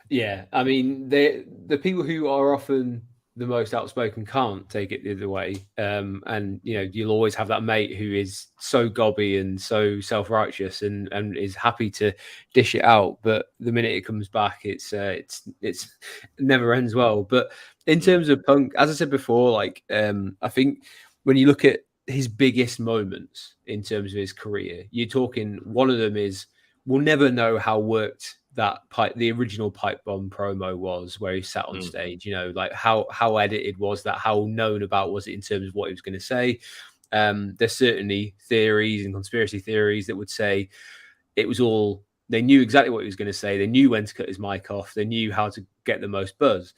Yeah, I mean, the people who are often the most outspoken can't take it the other way. And you'll always have that mate who is so gobby and so self-righteous and is happy to dish it out, but the minute it comes back, it's never ends well. But in terms of Punk, as I said before, like I think when you look at his biggest moments in terms of his career, you're talking, one of them is, we'll never know how worked the original pipe bomb promo was, where he sat on stage, like how edited was that, how known about was it in terms of what he was going to say. There's certainly theories and conspiracy theories that would say it was all, they knew exactly what he was going to say, they knew when to cut his mic off, they knew how to get the most buzz.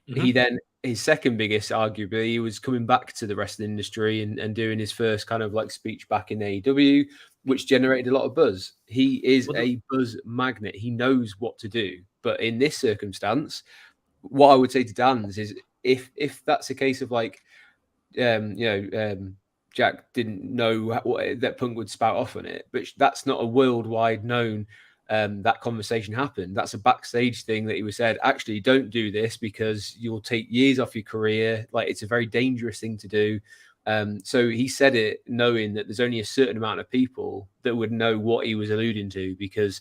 He then, his second biggest, arguably, he was coming back to the wrestling industry and doing his first kind of like speech back in AEW, which generated a lot of buzz. He is a buzz magnet. He knows what to do. But in this circumstance, what I would say to Dan's is, if that's a case of like, Jack didn't know that Punk would spout off on it, but that's not a worldwide known. That conversation happened. That's a backstage thing that he was said, actually, don't do this because you'll take years off your career. Like, it's a very dangerous thing to do. So he said it knowing that there's only a certain amount of people that would know what he was alluding to, because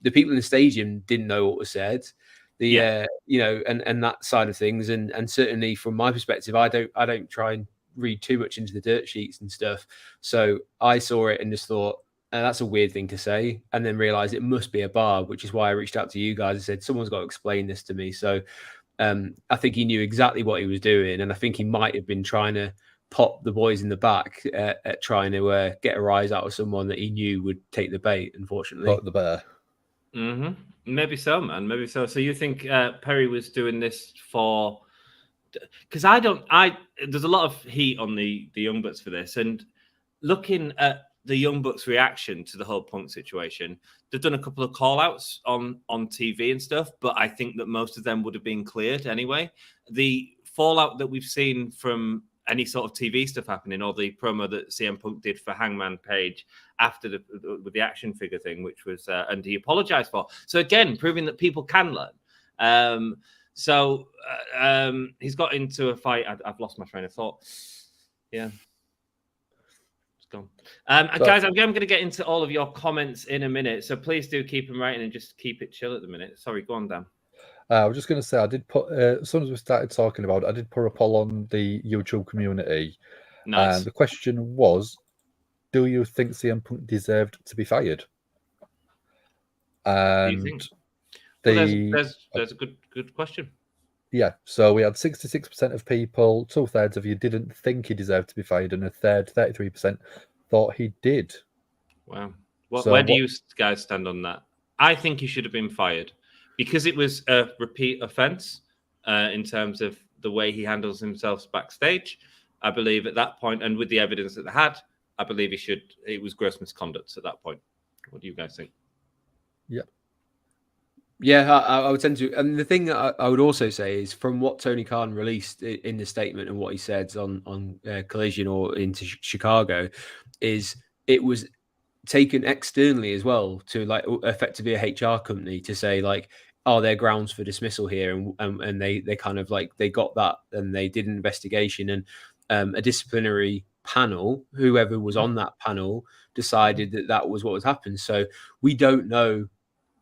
the people in the stadium didn't know what was said. And that side of things. And certainly from my perspective, I don't try and read too much into the dirt sheets and stuff. So I saw it and just thought, that's a weird thing to say, and then realized it must be a bar, which is why I reached out to you guys and said, someone's got to explain this to me. So I think he knew exactly what he was doing, and I think he might have been trying to pop the boys in the back at trying to get a rise out of someone that he knew would take the bait, unfortunately. Poke the bear. Maybe so, man. Maybe so. So you think Perry was doing this for... Because there's a lot of heat on the Young Bucks for this, and looking at the Young Bucks' reaction to the whole Punk situation, they've done a couple of call-outs on TV and stuff, but I think that most of them would have been cleared anyway. The fallout that we've seen from any sort of TV stuff happening, or the promo that CM Punk did for Hangman Page after with the action figure thing, which was, and he apologized for. So again, proving that people can learn. He's got into a fight. I've lost my train of thought. Yeah. Gone. Guys, I'm going to get into all of your comments in a minute, so please do keep them writing and just keep it chill at the minute. Sorry, go on, Dan. I was just going to say, I did put, as soon as we started talking about it, I did put a poll on the YouTube community. Nice. And the question was, do you think CM Punk deserved to be fired? And do you think? There's a good question. Yeah, so we had 66% of people, 2/3 of you didn't think he deserved to be fired, and a third, 33%, thought he did. Wow. Where do you guys stand on that? I think he should have been fired because it was a repeat offense in terms of the way he handles himself backstage. I believe at that point, and with the evidence that they had, I believe it was gross misconduct at that point. What do you guys think? Yeah. Yeah, I would tend to. And the thing that I would also say is, from what Tony Khan released in the statement and what he said on Collision or into Chicago, is it was taken externally as well to like effectively a HR company to say like, are there grounds for dismissal here? And they kind of like, they got that and they did an investigation, and a disciplinary panel, whoever was on that panel, decided that was what was happened. So we don't know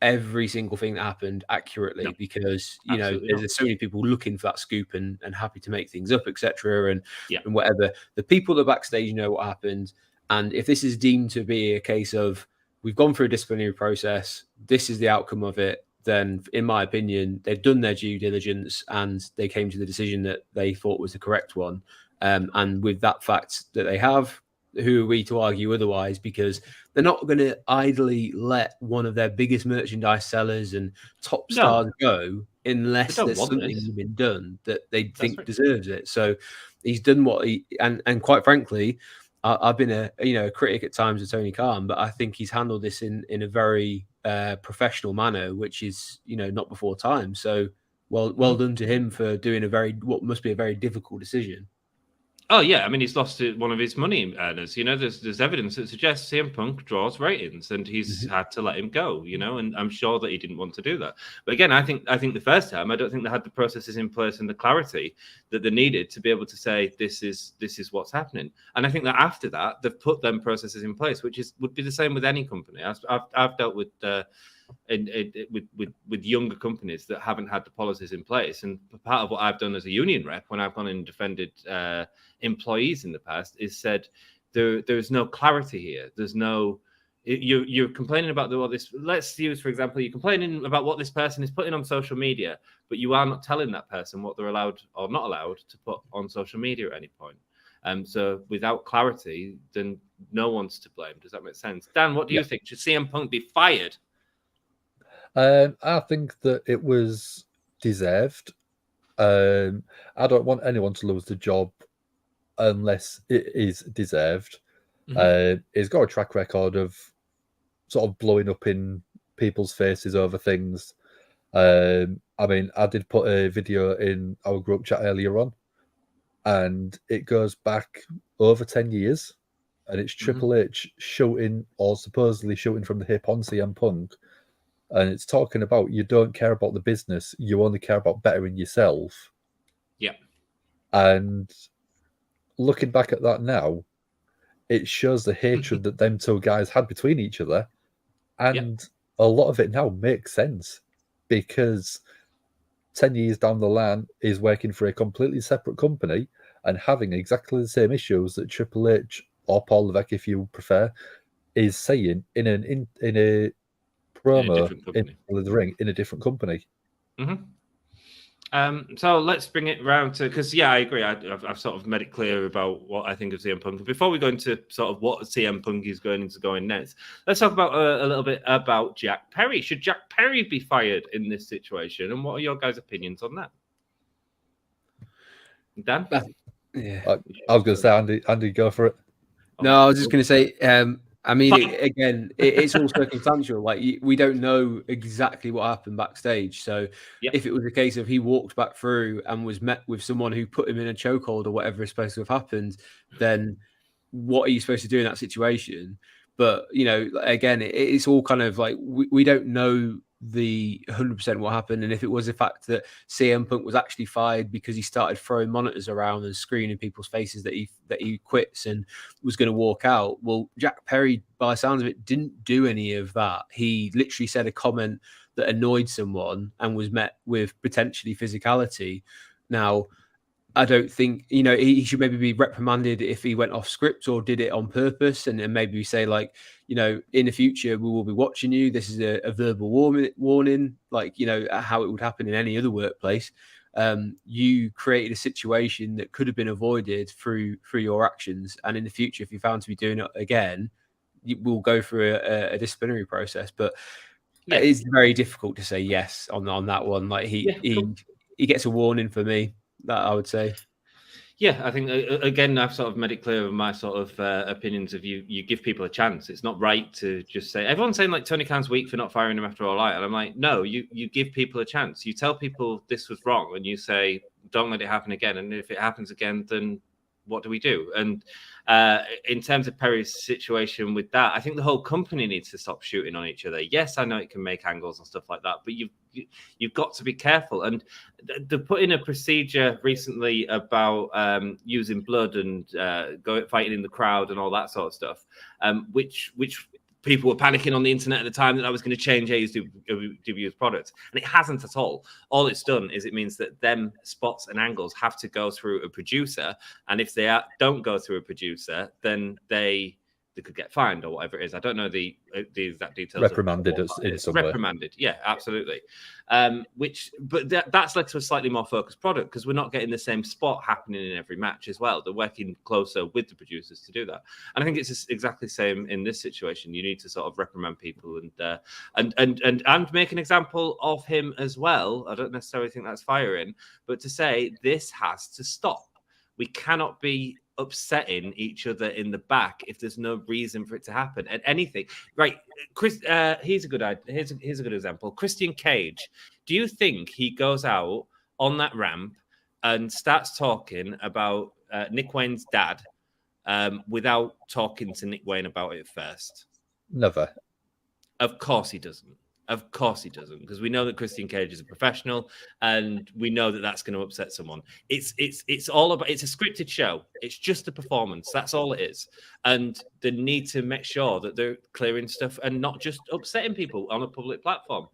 every single thing that happened accurately, because there's so many people looking for that scoop and happy to make things up, etc. And whatever. The people that backstage know what happened, and if this is deemed to be a case of we've gone through a disciplinary process, this is the outcome of it, then in my opinion they've done their due diligence and they came to the decision that they thought was the correct one. And with that fact that they have, who are we to argue otherwise? Because they're not going to idly let one of their biggest merchandise sellers and top stars go unless there's something been done that they think deserves it. So he's done what he, and quite frankly, I've been a critic at times of Tony Khan, but I think he's handled this in a very professional manner, which is not before time. So well done to him for doing what must be a very difficult decision. Oh yeah, I mean he's lost one of his money earners. You know, there's evidence that suggests CM Punk draws ratings, and he's had to let him go. You know, and I'm sure that he didn't want to do that. But again, I think the first time, I don't think they had the processes in place and the clarity that they needed to be able to say this is what's happening. And I think that after that, they've put them processes in place, which would be the same with any company. I've dealt with. With younger companies that haven't had the policies in place, and part of what I've done as a union rep when I've gone and defended employees in the past is said there's no clarity here. There's no you're complaining about what this. Let's use for example, you're complaining about what this person is putting on social media, but you are not telling that person what they're allowed or not allowed to put on social media at any point. So without clarity, then no one's to blame. Does that make sense? Dan, what do you think? Should CM Punk be fired? I think that it was deserved. I don't want anyone to lose the job unless it is deserved. He's got a track record of sort of blowing up in people's faces over things. I mean, I did put a video in our group chat earlier on, and it goes back over 10 years, and it's Triple H shooting or supposedly shooting from the hip on CM Punk. And it's talking about you don't care about the business, you only care about bettering yourself. Yeah. And looking back at that now, it shows the hatred that them two guys had between each other. And a lot of it now makes sense because 10 years down the line, he's working for a completely separate company and having exactly the same issues that Triple H or Paul Levesque, if you prefer, is saying in a promo in the ring in a different company. So let's bring it round to, because I agree. I've sort of made it clear about what I think of CM Punk. Before we go into sort of what CM Punk is going next, let's talk about a little bit about Jack Perry. Should Jack Perry be fired in this situation? And what are your guys' opinions on that? Dan? I was going to say, Andy, go for it. No, I was just going to say, I mean, it's all circumstantial. Like we don't know exactly what happened backstage. So if it was a case of he walked back through and was met with someone who put him in a chokehold or whatever is supposed to have happened, then what are you supposed to do in that situation? But, you know, again, it's all kind of like we don't know the 100% what happened. And if it was the fact that CM Punk was actually fired because he started throwing monitors around and screaming in people's faces that he quits and was going to walk out, well, Jack Perry, by the sounds of it, didn't do any of that. He literally said a comment that annoyed someone and was met with potentially physicality. Now, I don't think, you know, he should maybe be reprimanded if he went off script or did it on purpose. And then maybe we say, like, you know, in the future, we will be watching you. This is a verbal warning, like, you know, how it would happen in any other workplace. You created a situation that could have been avoided through your actions. And in the future, if you're found to be doing it again, we'll go through a disciplinary process. But it's very difficult to say yes on that one. Like he gets a warning for me. That I would say. Yeah, I think, again, I've sort of made it clear of my sort of opinions of you give people a chance. It's not right to just say, everyone's saying like Tony Khan's weak for not firing him after All Out. And I'm like, no, you give people a chance. You tell people this was wrong and you say, don't let it happen again. And if it happens again, then what do we do? And in terms of Perry's situation with that, I think the whole company needs to stop shooting on each other. Yes, I know it can make angles and stuff like that, but you've got to be careful. And they put in a procedure recently about using blood and fighting in the crowd and all that sort of stuff, which people were panicking on the internet at the time that was going to change AEW's product. And it hasn't at all. All it's done is it means that them spots and angles have to go through a producer. And if they don't go through a producer, then they could get fined or whatever it is. I don't know the exact details. Reprimanded in some way. Reprimanded, yeah, absolutely. But that's led to a slightly more focused product because we're not getting the same spot happening in every match as well. They're working closer with the producers to do that, and I think it's just exactly the same in this situation. You need to sort of reprimand people and make an example of him as well. I don't necessarily think that's firing, but to say this has to stop. We cannot be upsetting each other in the back if there's no reason for it to happen at anything. Right, Chris. Here's a good example. Christian Cage. Do you think he goes out on that ramp and starts talking about Nick Wayne's dad without talking to Nick Wayne about it first? Never. Of course he doesn't. Of course he doesn't, because we know that Christian Cage is a professional, and we know that that's going to upset someone. It's all about. It's a scripted show. It's just a performance. That's all it is. And they need to make sure that they're clearing stuff and not just upsetting people on a public platform.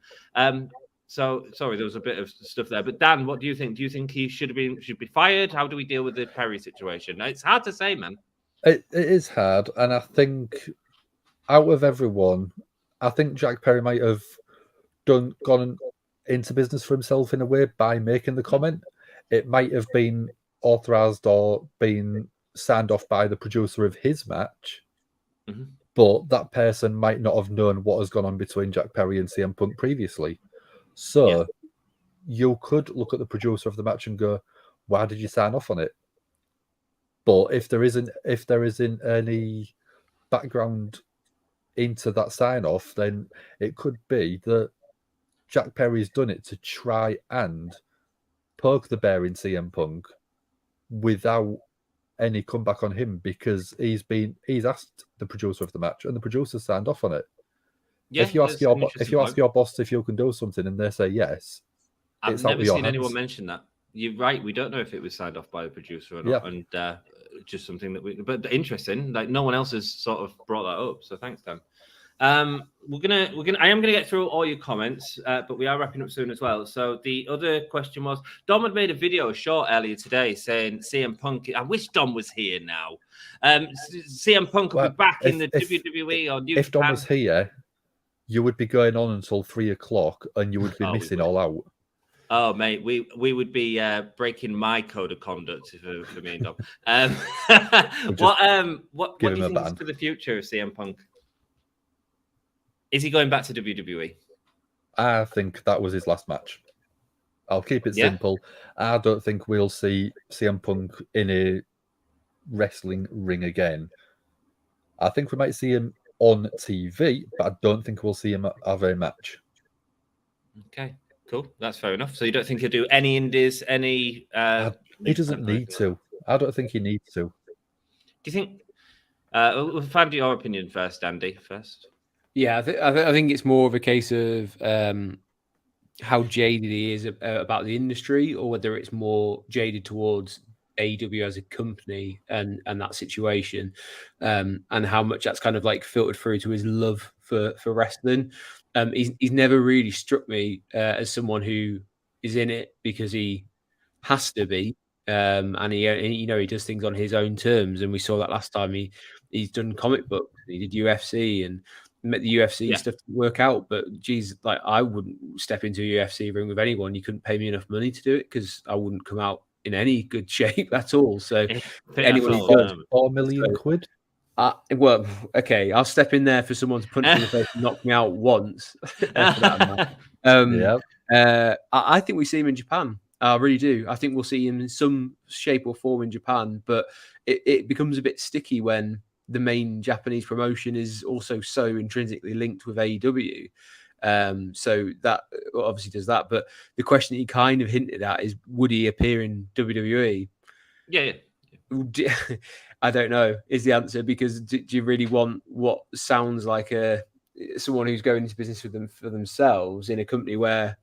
So sorry, there was a bit of stuff there. But Dan, what do you think? Do you think he should be fired? How do we deal with the Perry situation? It's hard to say, man. It is hard, and I think out of everyone, I think Jack Perry might have gone into business for himself in a way by making the comment. It might have been authorized or been signed off by the producer of his match, but that person might not have known what has gone on between Jack Perry and CM Punk previously. So you could look at the producer of the match and go, why did you sign off on it? But if there isn't any background into that sign off, then it could be that Jack Perry's done it to try and poke the bear in CM Punk without any comeback on him, because he's asked the producer of the match and the producer signed off on it. Yeah, if you ask your boss if you can do something and they say yes, I've never seen anyone mention that. You're right. We don't know if it was signed off by the producer or not, and just something that but interesting. Like no one else has sort of brought that up. So thanks, Dan. I am gonna get through all your comments, but we are wrapping up soon as well. So the other question was, Dom had made a video short earlier today saying CM Punk. I wish Dom was here now. CM Punk will be back in the WWE or New If Dom was here, you would be going on until 3 o'clock, and you would be missing all out. Oh, mate, we would be breaking my code of conduct for me and Dom. What do you think is for the future of CM Punk? Is he going back to WWE? I think that was his last match. I'll keep it simple. I don't think we'll see CM Punk in a wrestling ring again. I think we might see him on TV, but I don't think we'll see him have a match. Okay, cool. That's fair enough. So you don't think he'll do any indies, any... he doesn't need to. I don't think he needs to. Do you think... we'll find your opinion first, Andy, first. Yeah, I think it's more of a case of how jaded he is about the industry, or whether it's more jaded towards AEW as a company and that situation, and how much that's kind of like filtered through to his love for wrestling. He's never really struck me as someone who is in it because he has to be, and he does things on his own terms. And we saw that last time he's done comic books, he did UFC and met the UFC stuff to work out. But geez, like I wouldn't step into a UFC ring with anyone. You couldn't pay me enough money to do it because I wouldn't come out in any good shape at all. So anyone who does, $4 million quid. Well, okay, I'll step in there for someone to punch me in the face and knock me out once. I think we see him in Japan. I really do. I think we'll see him in some shape or form in Japan, but it becomes a bit sticky when the main Japanese promotion is also so intrinsically linked with AEW. So that obviously does that. But the question that he kind of hinted at is, would he appear in WWE? Yeah. I don't know is the answer, because do you really want what sounds like someone who's going into business with them for themselves in a company where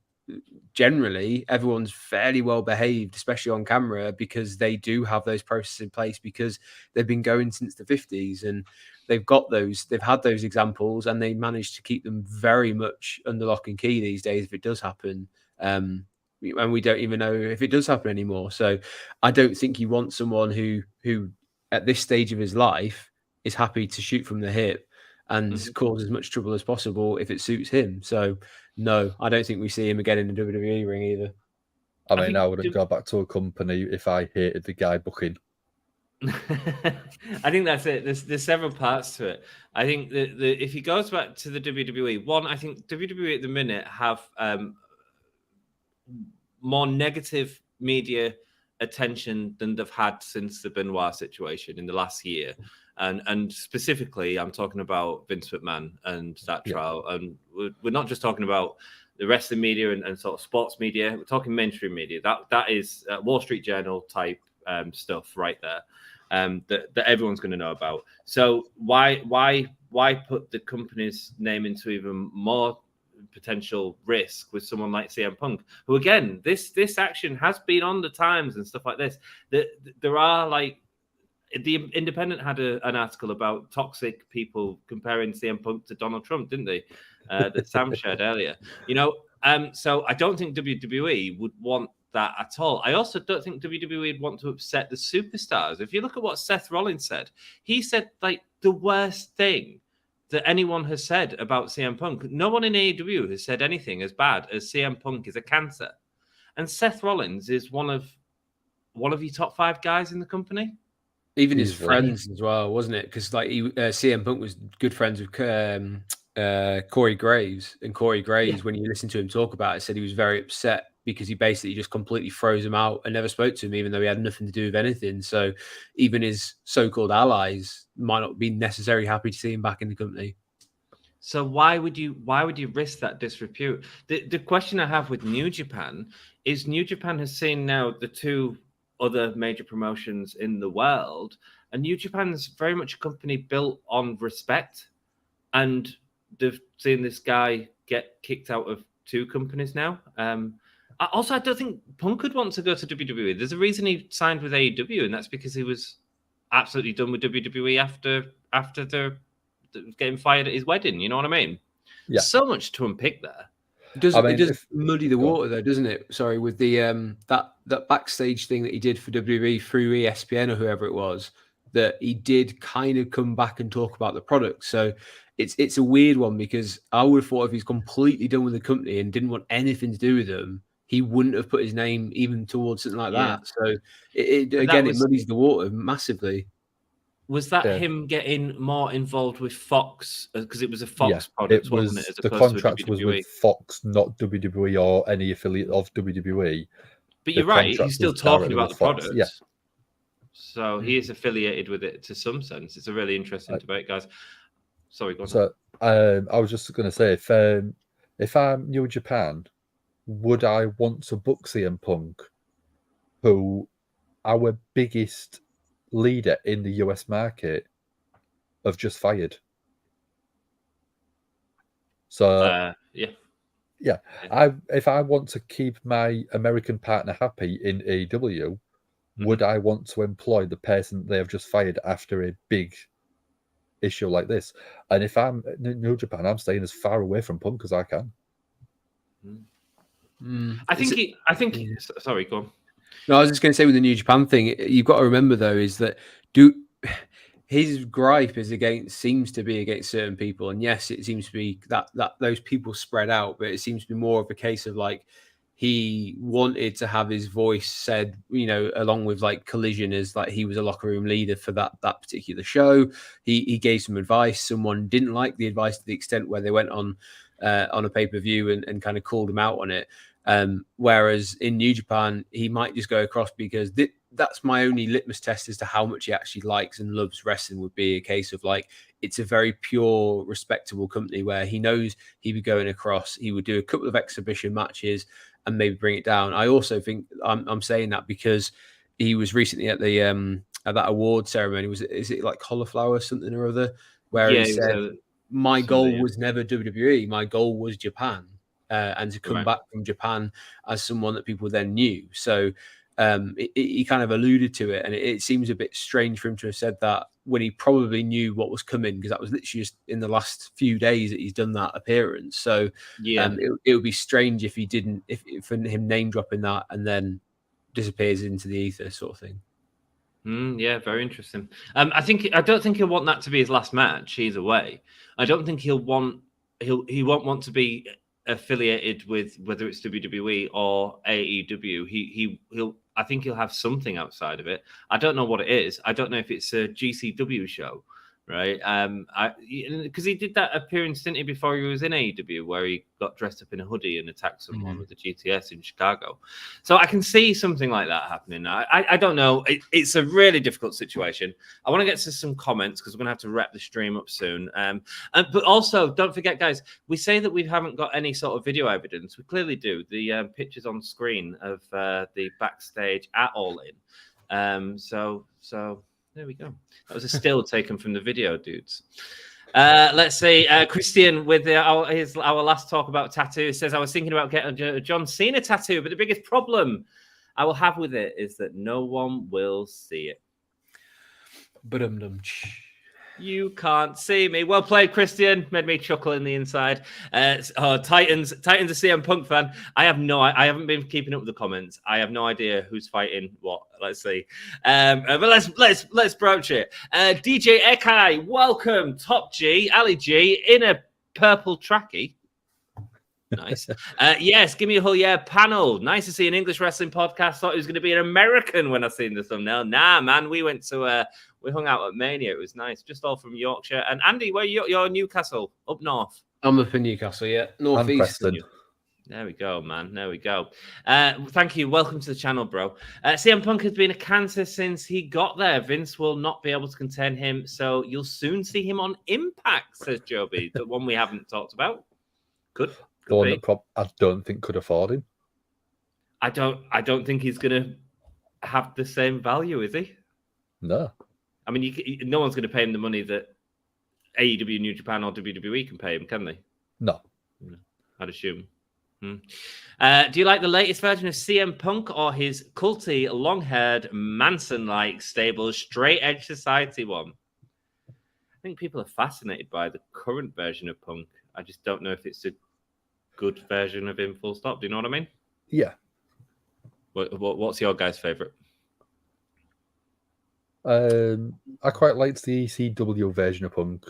generally everyone's fairly well behaved, especially on camera, because they do have those processes in place, because they've been going since the 50s and they've had those examples, and they managed to keep them very much under lock and key these days if it does happen. And we don't even know if it does happen anymore. So I don't think you want someone who at this stage of his life is happy to shoot from the hip and cause as much trouble as possible if it suits him. So no, I don't think we see him again in the WWE ring either. I mean, I wouldn't go back to a company if I hated the guy booking. I think that's it. There's several parts to it. I think if he goes back to the WWE, one, I think WWE at the minute have more negative media attention than they've had since the Benoit situation in the last year. And specifically, I'm talking about Vince McMahon and that trial. And we're not just talking about the wrestling media and sort of sports media. We're talking mainstream media. That is Wall Street Journal type stuff right there that everyone's going to know about. So why put the company's name into even more potential risk with someone like CM Punk, who again, this action has been on the Times and stuff like this. There are like the Independent had an article about toxic people comparing CM Punk to Donald Trump, didn't they? That Sam shared earlier. So I don't think WWE would want that at all. I also don't think WWE would want to upset the superstars. If you look at what Seth Rollins said, he said like the worst thing that anyone has said about CM Punk. No one in AEW has said anything as bad as CM Punk is a cancer. And Seth Rollins is one of your top 5 guys in the company. Even his friends as well, wasn't it? Because like CM Punk was good friends with Corey Graves, and Corey Graves, when you listen to him talk about it, said he was very upset because he basically just completely froze him out and never spoke to him, even though he had nothing to do with anything. So even his so-called allies might not be necessarily happy to see him back in the company. So why would you risk that disrepute? The question I have with New Japan is New Japan has seen now the 2 other major promotions in the world, and New Japan's very much a company built on respect, and they've seen this guy get kicked out of 2 companies now. I don't think Punk would want to go to WWE. There's a reason he signed with AEW, and that's because he was absolutely done with WWE after the getting fired at his wedding. You know what I mean? Yeah. So much to unpick there. It does muddy the water though, doesn't it? Sorry, with the that backstage thing that he did for WWE through ESPN or whoever it was, that he did kind of come back and talk about the product. So it's a weird one, because I would have thought if he's completely done with the company and didn't want anything to do with them, he wouldn't have put his name even towards something like that. So it muddies the water massively. Was that him getting more involved with Fox, because it was a Fox product, wasn't it? As the contract was with Fox, not WWE or any affiliate of WWE. But you're right; he's still talking about the product. Yeah. So he is affiliated with it to some sense. It's a really interesting debate, guys. Sorry, go on. So I was just going to say, if I'm New Japan, would I want to book CM Punk, who our biggest leader in the US market have just fired? So if I want to keep my American partner happy in AEW, would I want to employ the person they have just fired after a big issue like this? And if I'm New Japan, I'm staying as far away from Punk as I can. I think. Sorry, go on. No, I was just going to say with the New Japan thing, you've got to remember though is that his gripe seems to be against certain people, and yes, it seems to be that those people spread out, but it seems to be more of a case of like he wanted to have his voice said, along with like Collision, as like he was a locker room leader for that particular show. He gave some advice. Someone didn't like the advice to the extent where they went on a pay-per-view and kind of called him out on it. Whereas in New Japan, he might just go across because that's my only litmus test as to how much he actually likes and loves wrestling, would be a case of like, it's a very pure, respectable company where he knows he'd be going across. He would do a couple of exhibition matches and maybe bring it down. I also think I'm saying that because he was recently at the at that award ceremony. Is it like cauliflower something or other? Where he said, my goal was never WWE. My goal was Japan. And to come back from Japan as someone that people then knew. So he kind of alluded to it, and it seems a bit strange for him to have said that when he probably knew what was coming, because that was literally just in the last few days that he's done that appearance. So it would be strange if he didn't, if for him name dropping that and then disappears into the ether sort of thing. Yeah, very interesting. I don't think he'll want that to be his last match either way. I don't think he won't want to be affiliated with whether it's WWE or AEW. I think he'll have something outside of it. I don't know what it is. I don't know if it's a GCW show, right? Because he did that appearance, didn't he, before he was in AEW, where he got dressed up in a hoodie and attacked someone with the GTS in Chicago. So I can see something like that happening. I don't know. It's a really difficult situation. I want to get to some comments because we're going to have to wrap the stream up soon. But also, don't forget, guys, we say that we haven't got any sort of video evidence. We clearly do. The pictures on screen of the backstage at All In. So there we go. That was a still taken from the video, dudes. Let's see. Christian with our last talk about tattoo says, I was thinking about getting a John Cena tattoo, but the biggest problem I will have with it is that no one will see it. But you can't see me. Well played, Christian. Made me chuckle in the inside. Titans a CM Punk fan. I haven't been keeping up with the comments. I have no idea who's fighting what. Let's see. But let's broach it. DJ Ekai, welcome. Top G, Ali G in a purple trackie. Nice. Yes, give me a whole panel. Nice to see an English wrestling podcast. Thought it was going to be an American when I seen the thumbnail. Nah, man, we went to we hung out at Mania. It was nice. Just all from Yorkshire. And Andy, where you're Newcastle, up north. I'm up in Newcastle, yeah, northeast. There we go, man. There we go. Thank you. Welcome to the channel, bro. CM Punk has been a cancer since he got there. Vince will not be able to contain him, so you'll soon see him on Impact, says Joby. The one we haven't talked about. Could the one that I don't think could afford him. I don't think he's going to have the same value, is he? No. I mean, no one's going to pay him the money that AEW, New Japan, or WWE can pay him, can they? No. I'd assume. Do you like the latest version of CM Punk or his culty, long-haired, Manson-like, stable, straight-edge society one? I think people are fascinated by the current version of Punk. I just don't know if it's a good version of him, full stop. Do you know what I mean? Yeah. What's your guys' favourite? I quite liked the ECW version of Punk.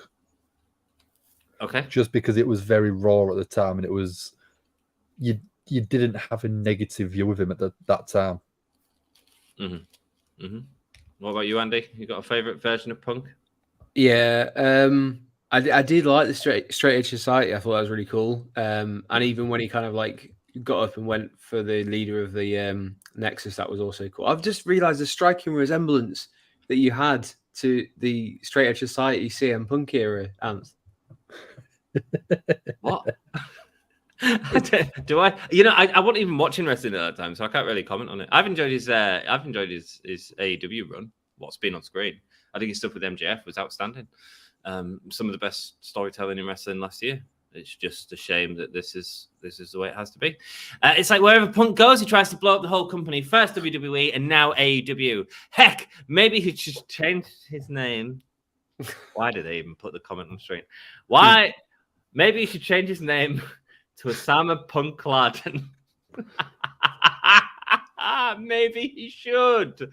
Okay. Just because it was very raw at the time, and it was you didn't have a negative view of him at that time. What about you, Andy? You got a favourite version of Punk? Yeah, I did like the straight edge society. I thought that was really cool. And even when he kind of like got up and went for the leader of the Nexus, that was also cool. I've just realised the striking resemblance that you had to the straight edge society CM Punk era, Ant. What? Do I? You know, I wasn't even watching wrestling at that time, so I can't really comment on it. I've enjoyed his AEW run. What's been on screen? I think his stuff with MJF was outstanding. Some of the best storytelling in wrestling last year. It's just a shame that this is the way it has to be. It's like wherever Punk goes, he tries to blow up the whole company. First WWE and now AEW. Heck, maybe he should change his name. Why did they even put the comment on the screen? Why? Maybe he should change his name to Osama Punk Laden. Maybe he should.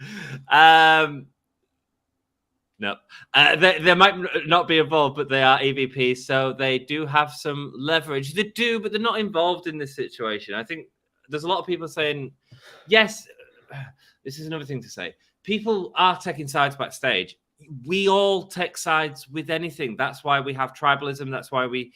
No, they might not be involved, but they are EVPs, so they do have some leverage. They do, but they're not involved in this situation. I think there's a lot of people saying, yes, this is another thing to say. People are taking sides backstage. We all take sides with anything. That's why we have tribalism. That's why we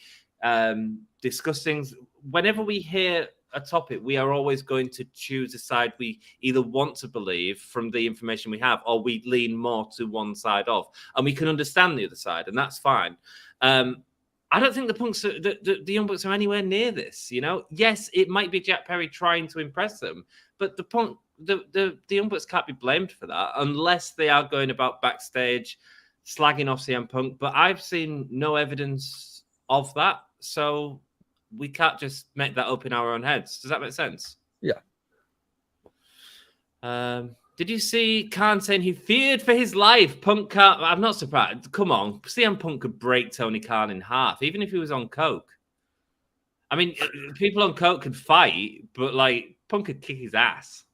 discuss things. Whenever we hear a topic, we are always going to choose a side we either want to believe from the information we have, or we lean more to one side of, and we can understand the other side, and that's fine. I don't think the Young Bucks are anywhere near this. You know, yes, it might be Jack Perry trying to impress them, but the Young Bucks can't be blamed for that unless they are going about backstage slagging off CM Punk. But I've seen no evidence of that, so we can't just make that up in our own heads. Does that make sense? Yeah. Did you see Khan saying he feared for his life? Punk can't. I'm not surprised. Come on. CM Punk could break Tony Khan in half, even if he was on coke. I mean, people on coke could fight, but like Punk could kick his ass.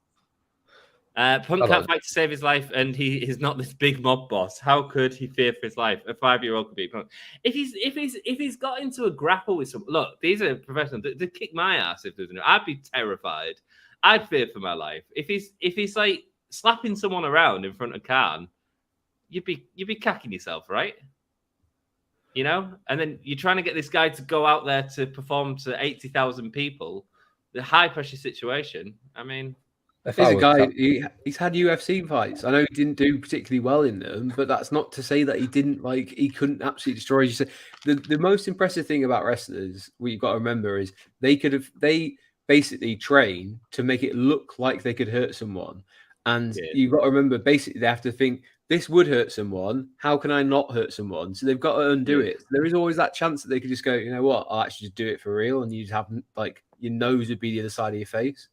Punk can't fight to save his life, and he is not this big mob boss. How could he fear for his life? A 5-year-old could beat Punk. If he's got into a grapple with some, look, these are professionals. They kick my ass if there's no. I'd be terrified. I'd fear for my life. If he's like slapping someone around in front of Khan, you'd be cacking yourself, right? You know, and then you're trying to get this guy to go out there to perform to 80,000 people, the high pressure situation. I mean. He's a guy, he's had UFC fights. I know he didn't do particularly well in them, but that's not to say that he couldn't absolutely destroy you. The most impressive thing about wrestlers, what you've got to remember, is they basically train to make it look like they could hurt someone. And Yeah. you've got to remember, basically, they have to think, this would hurt someone. How can I not hurt someone? So they've got to undo Yeah. it. There is always that chance that they could just go, you know what, I'll actually just do it for real. And you just have, like, your nose would be the other side of your face.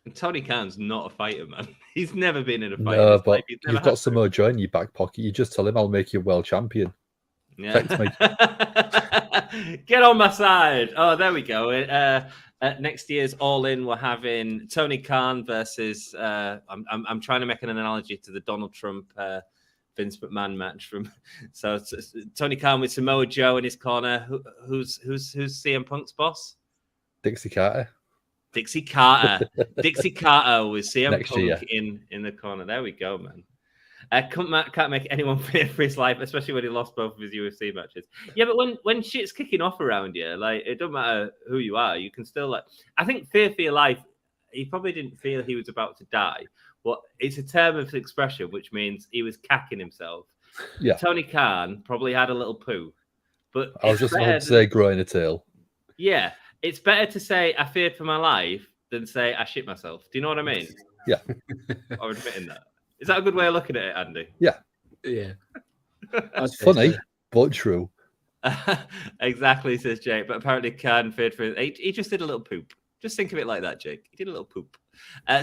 And Tony Khan's not a fighter, man. He's never been in a fight. No, but He's never you've got had to. Samoa Joe in your back pocket. You just tell him, I'll make you world champion. Yeah. Text me. Get on my side. Oh, there we go. Next year's All In, we're having Tony Khan versus. I'm trying to make an analogy to the Donald Trump Vince McMahon match from. So it's Tony Khan with Samoa Joe in his corner. Who's CM Punk's boss? Dixie Carter. Dixie Carter. Dixie Carter with CM Next Punk year. in the corner. There we go, man. Can't make anyone fear for his life, especially when he lost both of his UFC matches. Yeah, but when shit's kicking off around you, like, it doesn't matter who you are, you can still, like, I think fear for your life, he probably didn't feel he was about to die. But it's a term of expression, which means he was cacking himself. Yeah. Tony Khan probably had a little poo. But I was just about to say growing a tail. Yeah, it's better to say I feared for my life than say I shit myself. Do you know what I mean? Yeah. Or admitting that. Is that a good way of looking at it, Andy? Yeah. Yeah. That's funny, but true. Exactly, says Jake. But apparently Khan feared for he just did a little poop. Just think of it like that, Jake. He did a little poop.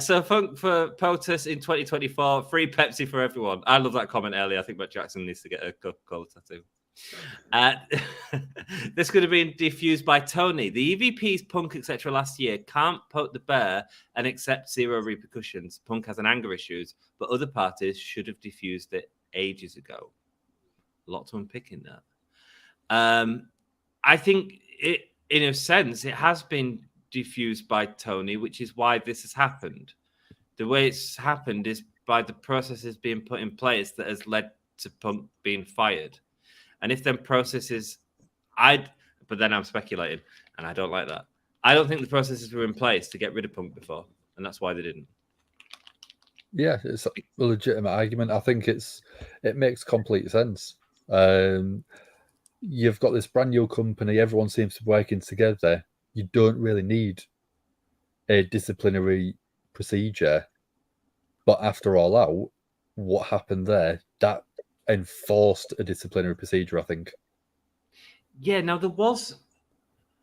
So for POTUS in 2024, free Pepsi for everyone. I love that comment earlier. I think Matt Jackson needs to get a Coca-Cola tattoo. This could have been diffused by Tony. The EVPs, Punk, etc. last year can't poke the bear and accept zero repercussions. Punk has an anger issues, but other parties should have diffused it ages ago. A lot to unpick in that. I think it, in a sense, it has been diffused by Tony, which is why this has happened. The way it's happened is by the processes being put in place that has led to Punk being fired. And if them processes, but then I'm speculating, and I don't like that. I don't think the processes were in place to get rid of Punk before, and that's why they didn't. Yeah, it's a legitimate argument. I think it makes complete sense. You've got this brand new company, everyone seems to be working together. You don't really need a disciplinary procedure. But after all out, what happened there, that enforced a disciplinary procedure, I think. Yeah, now there was.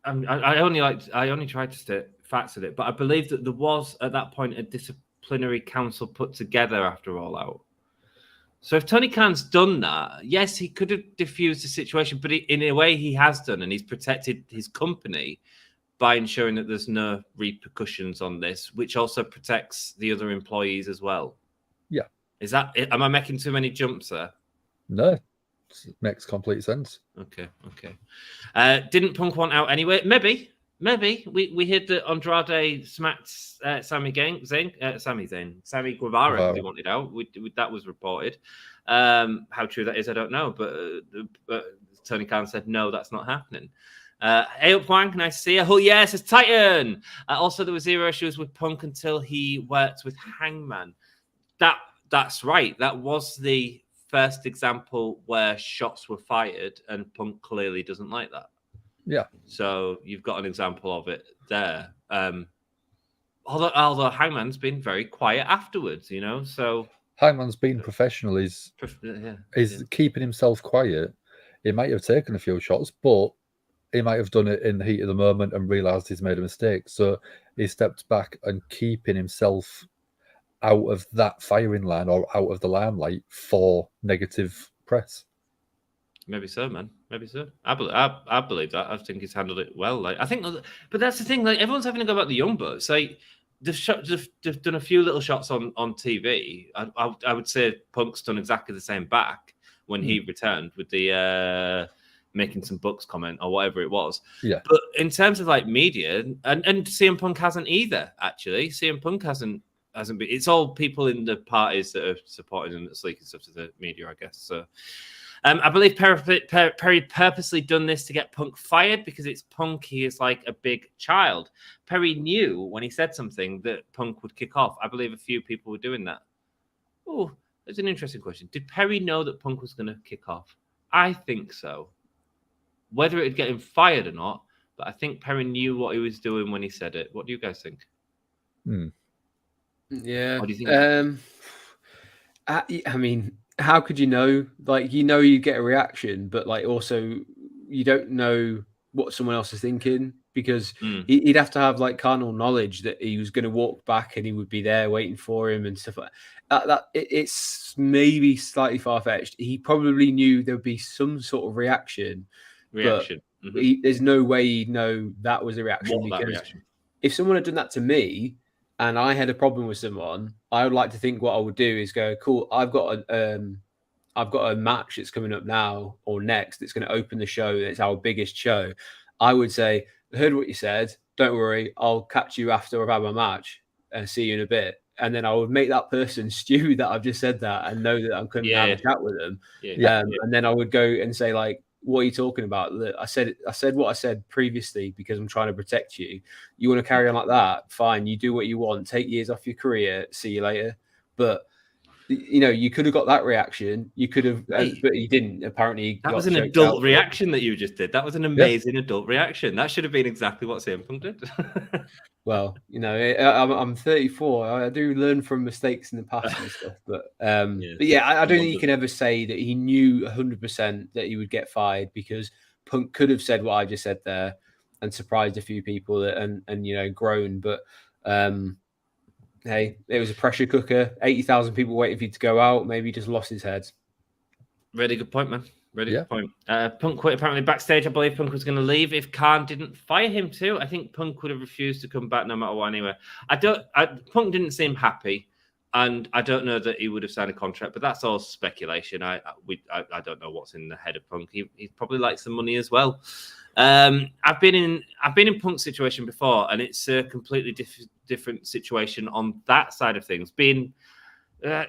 I only tried to state facts of it, but I believe that there was at that point a disciplinary council put together after All Out. So if Tony Khan's done that, yes, he could have diffused the situation, but in a way he has done, and he's protected his company by ensuring that there's no repercussions on this, which also protects the other employees as well. Yeah. Am I making too many jumps there? No, it makes complete sense. Okay. Didn't Punk want out anyway? Maybe. We heard that Andrade smacked Sami Guevara because he wanted out. That was reported. How true that is, I don't know. But Tony Khan said, no, that's not happening. Hey up, Wang, nice to see you. Oh, yes, it's Titan. Also, there were zero issues with Punk until he worked with Hangman. That's right. That was the first example where shots were fired, and Punk clearly doesn't like that. Yeah. So you've got an example of it there. Although Hangman's been very quiet afterwards, you know. So Hangman's been professional. He's keeping himself quiet. He might have taken a few shots, but he might have done it in the heat of the moment and realised he's made a mistake. So he stepped back and keeping himself out of that firing line or out of the limelight for negative press. Maybe so, man. Maybe so. I believe that. I think he's handled it well. Like, I think, but that's the thing. Like, everyone's having to go about the Young Bucks. Like, they've done a few little shots on TV. I would say Punk's done exactly the same back when he returned with the making some Bucks comment or whatever it was. Yeah. But in terms of like media, and CM Punk hasn't either. Actually, CM Punk hasn't been. It's all people in the parties that are supporting and that's leaking stuff to the media, I guess. So. I believe Perry purposely done this to get Punk fired because it's Punk. He is like a big child. Perry knew when he said something that Punk would kick off. I believe a few people were doing that. Oh, that's an interesting question. Did Perry know that Punk was going to kick off? I think so. Whether it would get him fired or not, but I think Perry knew what he was doing when he said it. What do you guys think? Yeah. What do you think? I mean, how could you know? Like, you get a reaction, but like also you don't know what someone else is thinking because he'd have to have like carnal knowledge that he was going to walk back and he would be there waiting for him and stuff like that. It's maybe slightly far fetched. He probably knew there would be some sort of reaction. But there's no way he'd know that was a reaction because if someone had done that to me and I had a problem with someone, I would like to think what I would do is go, cool, I've got a match that's coming up now or next that's going to open the show. It's our biggest show. I would say, I heard what you said. Don't worry, I'll catch you after I've had my match and see you in a bit. And then I would make that person stew that I've just said that and know that I'm coming to have a chat with them. And then I would go and say, like, what are you talking about? I said what I said previously because I'm trying to protect you. You want to carry on like that? Fine, you do what you want. Take years off your career. See you later. But you could have got that reaction. You could have, but you didn't. Apparently, that was an adult reaction that you just did. That was an amazing adult reaction. That should have been exactly what CM Punk did. Well, I'm 34. I do learn from mistakes in the past and stuff. But yeah, I don't think you can ever say that he knew 100% that he would get fired because Punk could have said what I just said there and surprised a few people and grown. But hey, it was a pressure cooker. 80,000 people waiting for you to go out. Maybe he just lost his head. Really good point, man. Really good point. Punk quit apparently backstage. I believe Punk was going to leave if Khan didn't fire him too. I think Punk would have refused to come back no matter what anyway. Punk didn't seem happy, and I don't know that he would have signed a contract, but that's all speculation. I don't know what's in the head of Punk. He probably likes the money as well. I've been in Punk's situation before, and it's a completely different situation on that side of things. There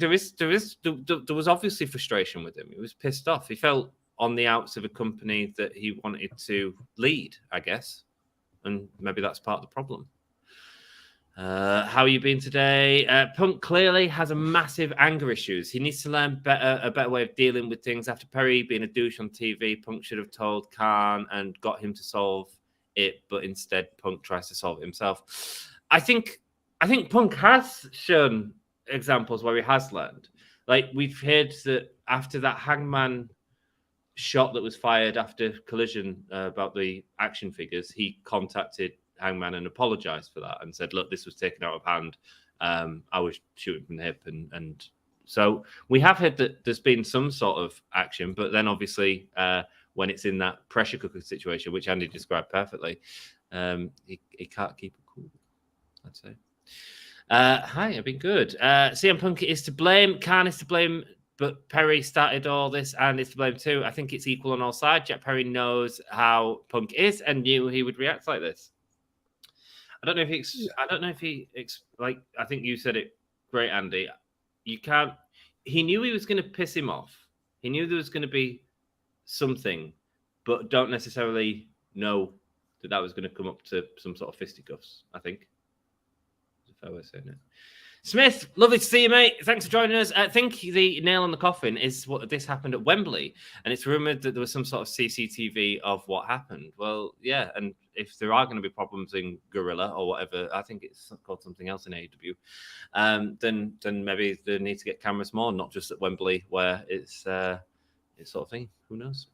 was obviously frustration with him. He was pissed off. He felt on the outs of a company that he wanted to lead, I guess, and maybe that's part of the problem. How are you been today? Punk clearly has a massive anger issues. He needs to learn a better way of dealing with things. After Perry being a douche on TV, Punk should have told Khan and got him to solve it, but instead Punk tries to solve it himself. I think Punk has shown examples where he has learned. Like, we've heard that after that Hangman shot that was fired after Collision about the action figures, he contacted Hangman and apologized for that and said, look, this was taken out of hand. I was shooting from the hip. And so we have heard that there's been some sort of action, but then obviously when it's in that pressure cooker situation, which Andy described perfectly, he can't keep it cool, I'd say. Hi, I've been good. CM Punk is to blame. Khan is to blame, but Perry started all this and is to blame too. I think it's equal on all sides. Jack Perry knows how Punk is and knew he would react like this. I don't know if I think you said it great, Andy. He knew he was going to piss him off. He knew there was going to be something, but don't necessarily know that was going to come up to some sort of fisticuffs, I think. Fair way of saying it. Smith, lovely to see you, mate. Thanks for joining us. I think the nail on the coffin is what this happened at Wembley, and it's rumored that there was some sort of CCTV of what happened. Well, yeah, and if there are going to be problems in Gorilla or whatever, I think it's called something else in AEW, then maybe they need to get cameras more, not just at Wembley where it's sort of thing. Who knows?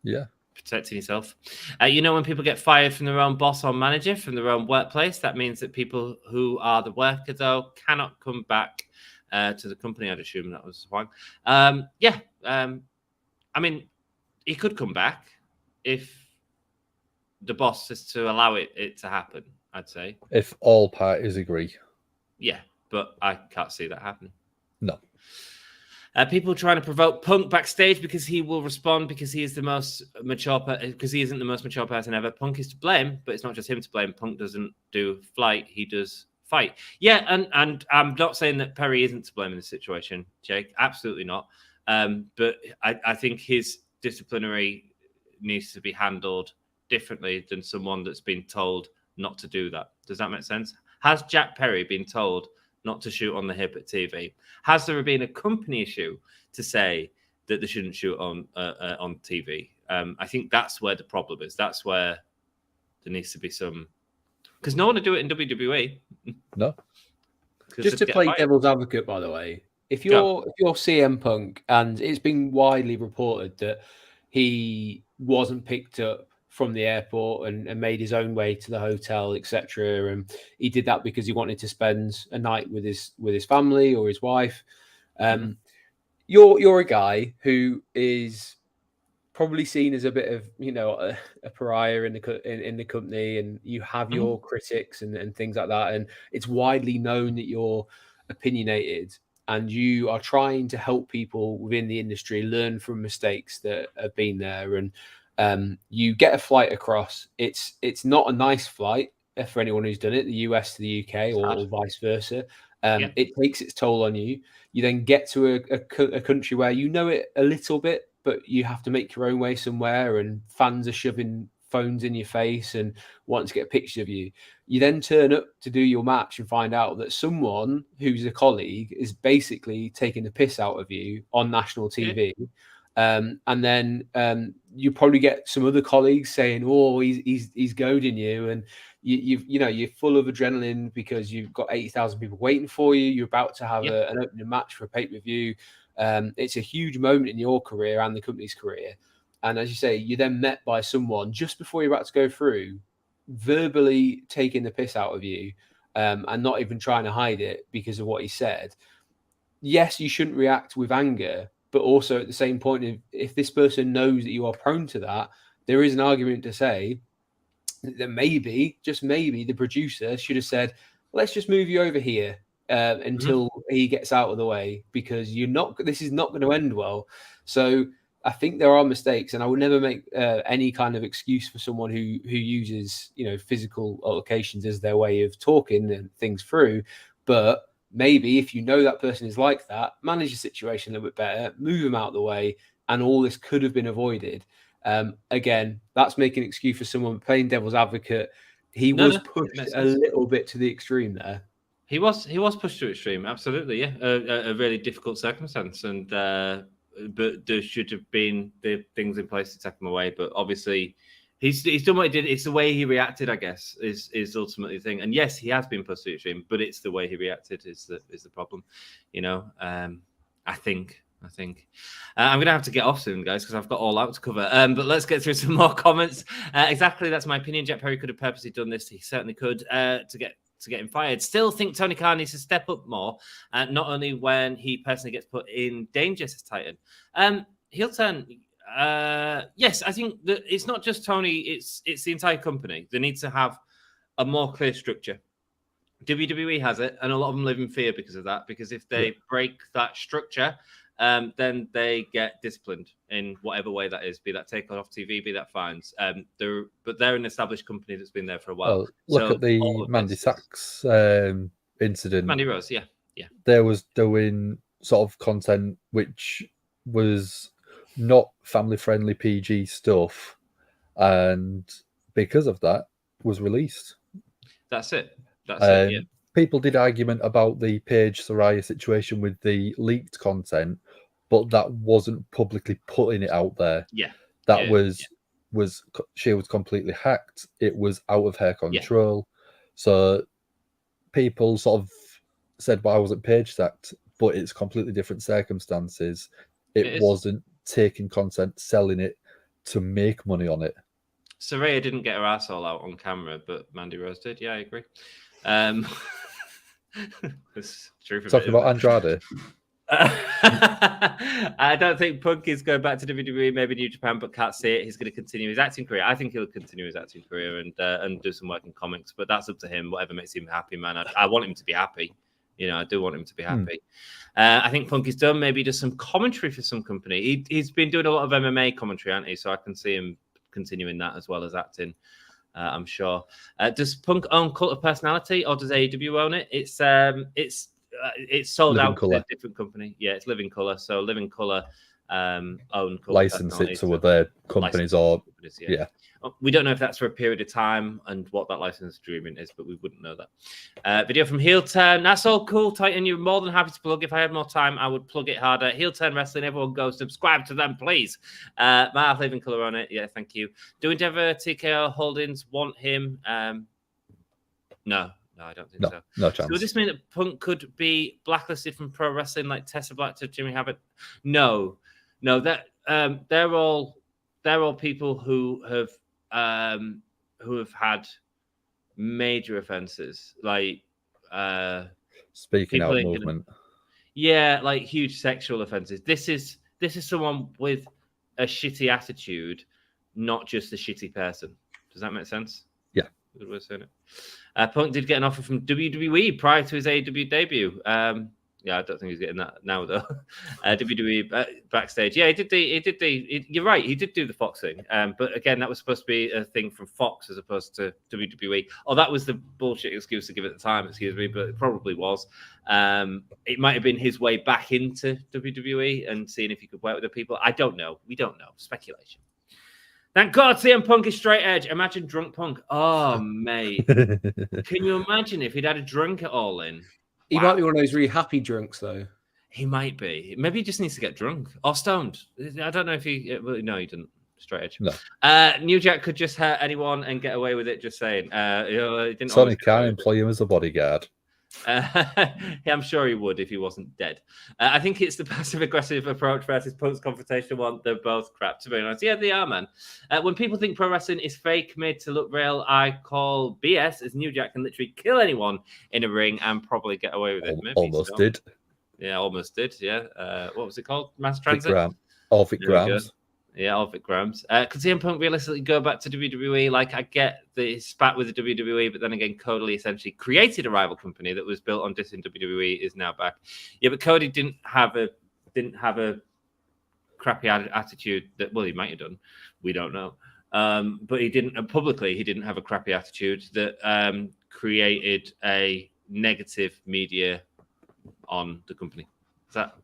Yeah. Protecting yourself. When people get fired from their own boss or manager, from their own workplace, that means that people who are the worker, though, cannot come back to the company. I'd assume that was fine. I mean, he could come back if the boss is to allow it to happen, I'd say. If all parties agree. Yeah, but I can't see that happening. No. People trying to provoke Punk backstage because he will respond because he is the most mature, because he isn't the most mature person ever. Punk is to blame, but it's not just him to blame. Punk doesn't do flight; he does fight. Yeah, and I'm not saying that Perry isn't to blame in this situation, Jake. Absolutely not. But I think his disciplinary needs to be handled differently than someone that's been told not to do that. Does that make sense? Has Jack Perry been told not to shoot on the hip at TV? Has there been a company issue to say that they shouldn't shoot on TV? I think that's where the problem is. That's where there needs to be some Because no one would do it in WWE. No. Just to play devil's advocate, by the way, if you're CM Punk, and it's been widely reported that he wasn't picked up from the airport and made his own way to the hotel, etc., and he did that because he wanted to spend a night with his family or his wife. You're a guy who is probably seen as a bit of a pariah in the company, and you have your critics and things like that, and it's widely known that you're opinionated and you are trying to help people within the industry learn from mistakes that have been there, and you get a flight across. It's not a nice flight for anyone who's done it, the US to the UK or vice versa. It takes its toll on you. You then get to a country where you know it a little bit, but you have to make your own way somewhere, and fans are shoving phones in your face and wanting to get a picture of you. You then turn up to do your match and find out that someone who's a colleague is basically taking the piss out of you on national TV. And then you probably get some other colleagues saying, "Oh, he's goading you," and you're full of adrenaline because you've got 80,000 people waiting for you. You're about to have an opening match for a pay-per-view. It's a huge moment in your career and the company's career. And as you say, you're then met by someone just before you're about to go through, verbally taking the piss out of you, and not even trying to hide it because of what he said. Yes, you shouldn't react with anger, but also at the same point, if this person knows that you are prone to that, there is an argument to say that maybe, just maybe, the producer should have said, let's just move you over here until he gets out of the way, because this is not going to end well. So I think there are mistakes, and I would never make any kind of excuse for someone who uses physical altercations as their way of talking and things through. But maybe if you know that person is like that, manage the situation a little bit better, move them out of the way, and all this could have been avoided. Again, that's making an excuse for someone playing devil's advocate. He was pushed a little bit to the extreme there. He was pushed to extreme, absolutely, yeah. A really difficult circumstance, and but there should have been the things in place to take him away. But obviously, he's done what he did. It's the way he reacted, I guess, is ultimately the thing. And yes, he has been pushed to extreme, but it's the way he reacted is the problem. I think. I'm going to have to get off soon, guys, because I've got All Out to cover. But let's get through some more comments. Exactly, that's my opinion. Jet Perry could have purposely done this. He certainly could to get him fired. Still think Tony Khan needs to step up more, not only when he personally gets put in danger, says Titan. Heel turn. Yes, I think that it's not just Tony. It's the entire company. They need to have a more clear structure. WWE has it, and a lot of them live in fear because of that. Because if they break that structure, then they get disciplined in whatever way that is, be that taken off TV, be that fines. They're an established company that's been there for a while. Look at the Mandy Sachs incident. Mandy Rose, yeah. There was doing sort of content which was not family-friendly PG stuff, and because of that, was released. That's it. Yeah. People did argument about the Paige Saraya situation with the leaked content, but that wasn't publicly putting it out there. Yeah. That was she was completely hacked. It was out of her control. Yeah. So people sort of said, well, I wasn't Paige hacked, but it's completely different circumstances. It wasn't taking content, selling it to make money on it. Saraya didn't get her asshole out on camera, but Mandy Rose did. Yeah, I agree. That's true for talking about Andrade. I don't think Punk is going back to WWE, maybe New Japan, but can't see it. He's going to continue his acting career. I think he'll continue his acting career and do some work in comics, but that's up to him. Whatever makes him happy, man. I want him to be happy. I do want him to be happy. I think Punk is done. Maybe does some commentary for some company. He's been doing a lot of MMA commentary, hasn't he? So I can see him continuing that as well as acting. I'm sure. Does Punk own Cult of Personality, or does AEW own it? It's sold Living out Colour. to a different company. Yeah, it's Living Colour. So Living Colour own Cult license of it to other companies or yeah. We don't know if that's for a period of time and what that license agreement is, but we wouldn't know that. Video from Heel Turn. That's all cool, Titan. You're more than happy to plug. If I had more time, I would plug it harder. Heel Turn Wrestling. Everyone go subscribe to them, please. Matt, Living Colour on it. Yeah, thank you. Do Endeavour TKO Holdings want him? No, I don't think No, so. no So chance. would this mean that Punk could be blacklisted from pro wrestling like Tessa Black to Jimmy Havoc? No. That they're all people who have had major offenses, like Speaking people out ain't movement. like huge sexual offenses. This is someone with a shitty attitude, not just a shitty person. Does that make sense? Yeah. Good way of saying it. Punk did get an offer from WWE prior to his AEW debut. Yeah, I don't think he's getting that now though. WWE backstage. Yeah, you're right. He did do the Fox thing. But again, that was supposed to be a thing from Fox as opposed to WWE. Oh, that was the bullshit excuse to give at the time. Excuse me, but it probably was. It might have been his way back into WWE and seeing if he could work with the people. I don't know. We don't know. Speculation. Thank God CM Punk is straight edge. Imagine drunk Punk. Oh, mate. Can you imagine if he'd had a drink at All In? He might be one of those really happy drunks, though. He might be. Maybe he just needs to get drunk or stoned. I don't know if he... Well, no, he didn't. Straight edge. No. New Jack could just hurt anyone and get away with it, just saying. He didn't Sonny can't employ him as a bodyguard. Yeah, I'm sure he would if he wasn't dead. I think it's the passive-aggressive approach versus Punk's confrontation one. They're both crap, to be honest. Yeah, they are, man. When people think pro wrestling is fake, made to look real, I call BS, as New Jack can literally kill anyone in a ring and probably get away with it. Maybe Almost so. did. Yeah, almost did, yeah. What was it called? Mass Vic Transit? Vic Grams. Yeah, all Vic Grams. Could CM Punk realistically go back to WWE? Like, I get the spat with the WWE, but then again, Cody essentially created a rival company that was built on dissing WWE, is now back. Yeah, but Cody didn't have a crappy attitude. That, well, he might have done. We don't know. But he didn't publicly. He didn't have a crappy attitude that created a negative media on the company. Is that?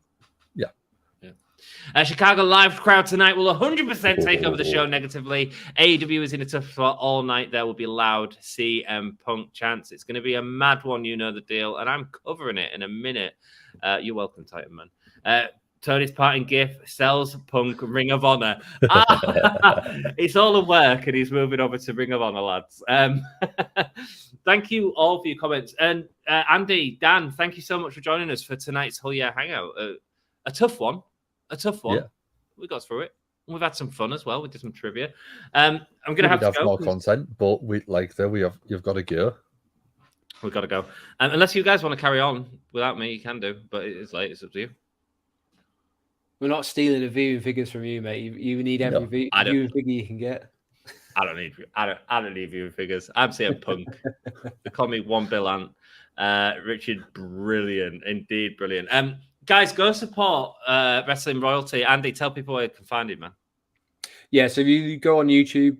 Chicago live crowd tonight will 100% take over the show negatively. AEW is in a tough spot all night. There will be loud CM Punk chants. It's going to be a mad one, you know the deal, and I'm covering it in a minute. You're welcome, Titan Man. Tony's parting gif sells Punk Ring of Honor. It's all a work, and he's moving over to Ring of Honor, lads. Thank you all for your comments. And Andy, Dan, thank you so much for joining us for tonight's Hull Yeah Hangout. A tough one. Yeah. We got through it. We've had some fun as well. We did some trivia. I'm going to have to go. More content, but you've got to go. We've got to go. Unless you guys want to carry on without me, you can do. But it's late. It's up to you. We're not stealing the viewing figures from you, mate. You need every viewing figure you can get. I don't need viewing figures. I'm CM Punk. They call me One Bill Ant. Richard, brilliant. Indeed, brilliant. Guys, go support Wrestling Royalty. Andy, tell people where you can find it, man. Yeah, so if you go on YouTube,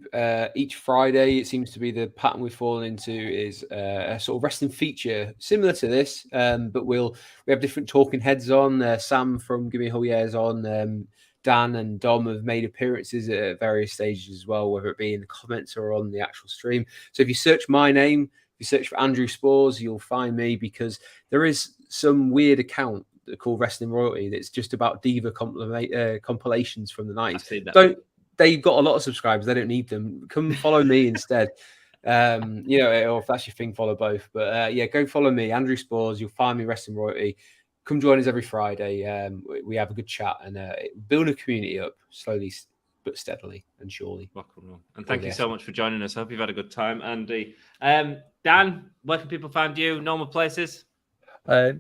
each Friday, it seems to be the pattern we've fallen into is a sort of wrestling feature similar to this, but we have different talking heads on. Sam from Gimme Hull Yeah is on. Dan and Dom have made appearances at various stages as well, whether it be in the comments or on the actual stream. So if you search my name, if you search for Andrew Spores, you'll find me, because there is some weird account called Wrestling Royalty that's just about diva compilations from the 90s. They've got a lot of subscribers. They don't need them. Come follow me instead. Or if that's your thing, follow both. But go follow me, Andrew Spores. You'll find me, Wrestling Royalty. Come join us every Friday. We have a good chat and build a community up slowly but steadily and surely. And thank you so much for joining us. Hope you've had a good time, Andy. Dan, where can people find you? Normal places?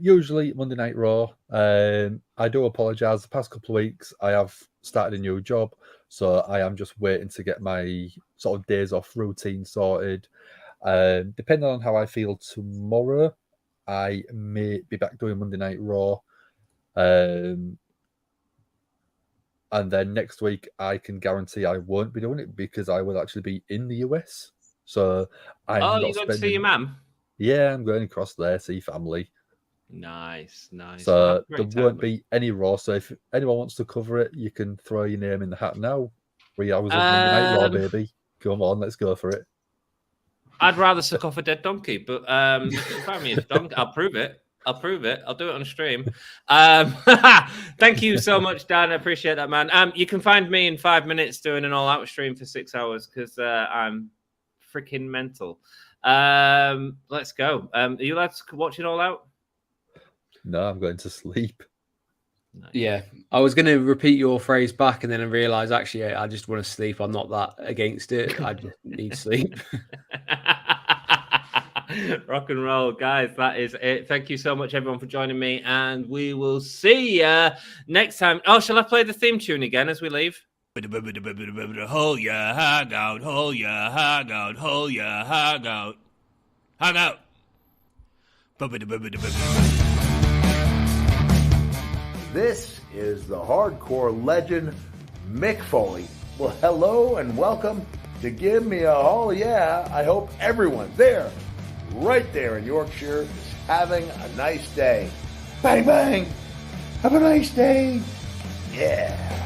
Usually Monday Night Raw. I do apologise. The past couple of weeks, I have started a new job, so I am just waiting to get my sort of days off routine sorted. Depending on how I feel tomorrow, I may be back doing Monday Night Raw. And then next week, I can guarantee I won't be doing it because I will actually be in the US. So I'm not you're going to see your mum? Yeah, I'm going across there, see family. Nice. So there won't be any Raw. So if anyone wants to cover it, you can throw your name in the hat now. 3 hours of Monday Night Raw, baby. Come on, let's go for it. I'd rather suck off a dead donkey, but find me a donkey. I'll prove it. I'll do it on a stream. Thank you so much, Dan. I appreciate that, man. You can find me in 5 minutes doing an all-out stream for 6 hours because I'm freaking mental. Let's go. Are you allowed to watch it all out? No, I'm going to sleep. Nice. Yeah, I was going to repeat your phrase back, and then I realised actually I just want to sleep. I'm not that against it. I just need sleep. Rock and roll, guys. That is it. Thank you so much, everyone, for joining me, and we will see you next time. Oh, shall I play the theme tune again as we leave? Oh yeah, Hangout. Oh yeah, Hangout. Oh yeah, Hangout. Hangout. This is the hardcore legend, Mick Foley. Well, hello and welcome to Give Me a Hall Yeah. I hope everyone there, right there in Yorkshire, is having a nice day. Bang, bang. Have a nice day. Yeah.